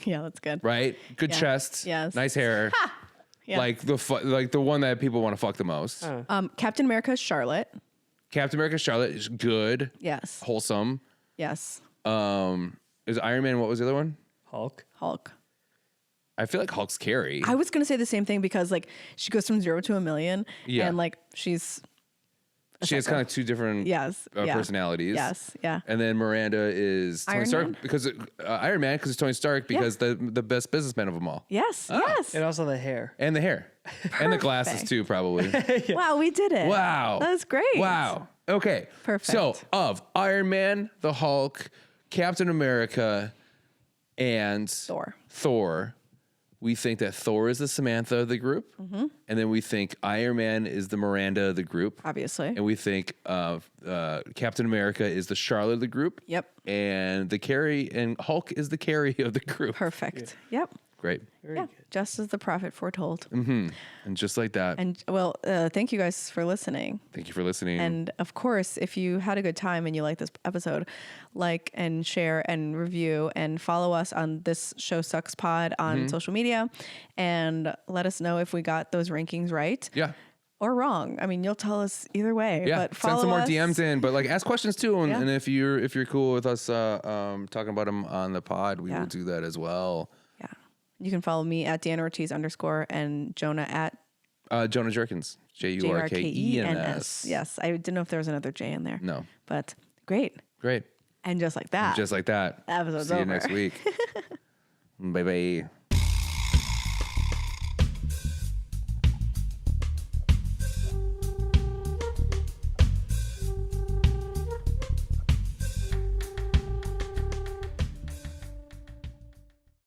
Yeah, that's good. right? Good Yeah. chest, Yes. nice hair, Yeah. like the one that people want to fuck the most. Captain America is Charlotte. Captain America, Charlotte is good, Yes. wholesome. Yes. Is Iron Man? What was the other one? Hulk. Hulk. I feel like Hulk's Carrie. I was going to say the same thing because like she goes from 0 to a million Yeah. and like she's She has kind of two different yes. Yeah. personalities. Yes. Yeah. And then Miranda is Tony Iron Stark Man? because Iron Man because it's Tony Stark because the best businessman of them all. Yes. Oh. Yes. And also the hair. And the hair. And the glasses Perfect. too, probably. Wow, we did it. Wow. That was great. Wow. Okay. Perfect. So of Iron Man, the Hulk, Captain America, and Thor. We think that Thor is the Samantha of the group. Mm-hmm. And then we think Iron Man is the Miranda of the group. Obviously. And we think Captain America is the Charlotte of the group. Yep. And the Carrie and Hulk is the Carrie of the group. Perfect. Yep. Great. Very Yeah, good. just as the prophet foretold. And just like that. And well, thank you guys for listening. Thank you for listening. And of course, if you had a good time and you like this episode, like and share and review and follow us on This Show Sucks Pod on social media, and let us know if we got those rankings right. Yeah. Or wrong. I mean, you'll tell us either way. Yeah, But send some more us. DMs in, but like ask questions too. And, Yeah. and if you're cool with us talking about them on the pod, we will do that as well. Yeah. You can follow me at Deanna Ortiz _ and Jonah at Jonah Jurkens. Jurkens. Yes. I didn't know if there was another J in there. No. But great. Great. And just like that. Just like that. Episode's See you over. next week. Bye bye.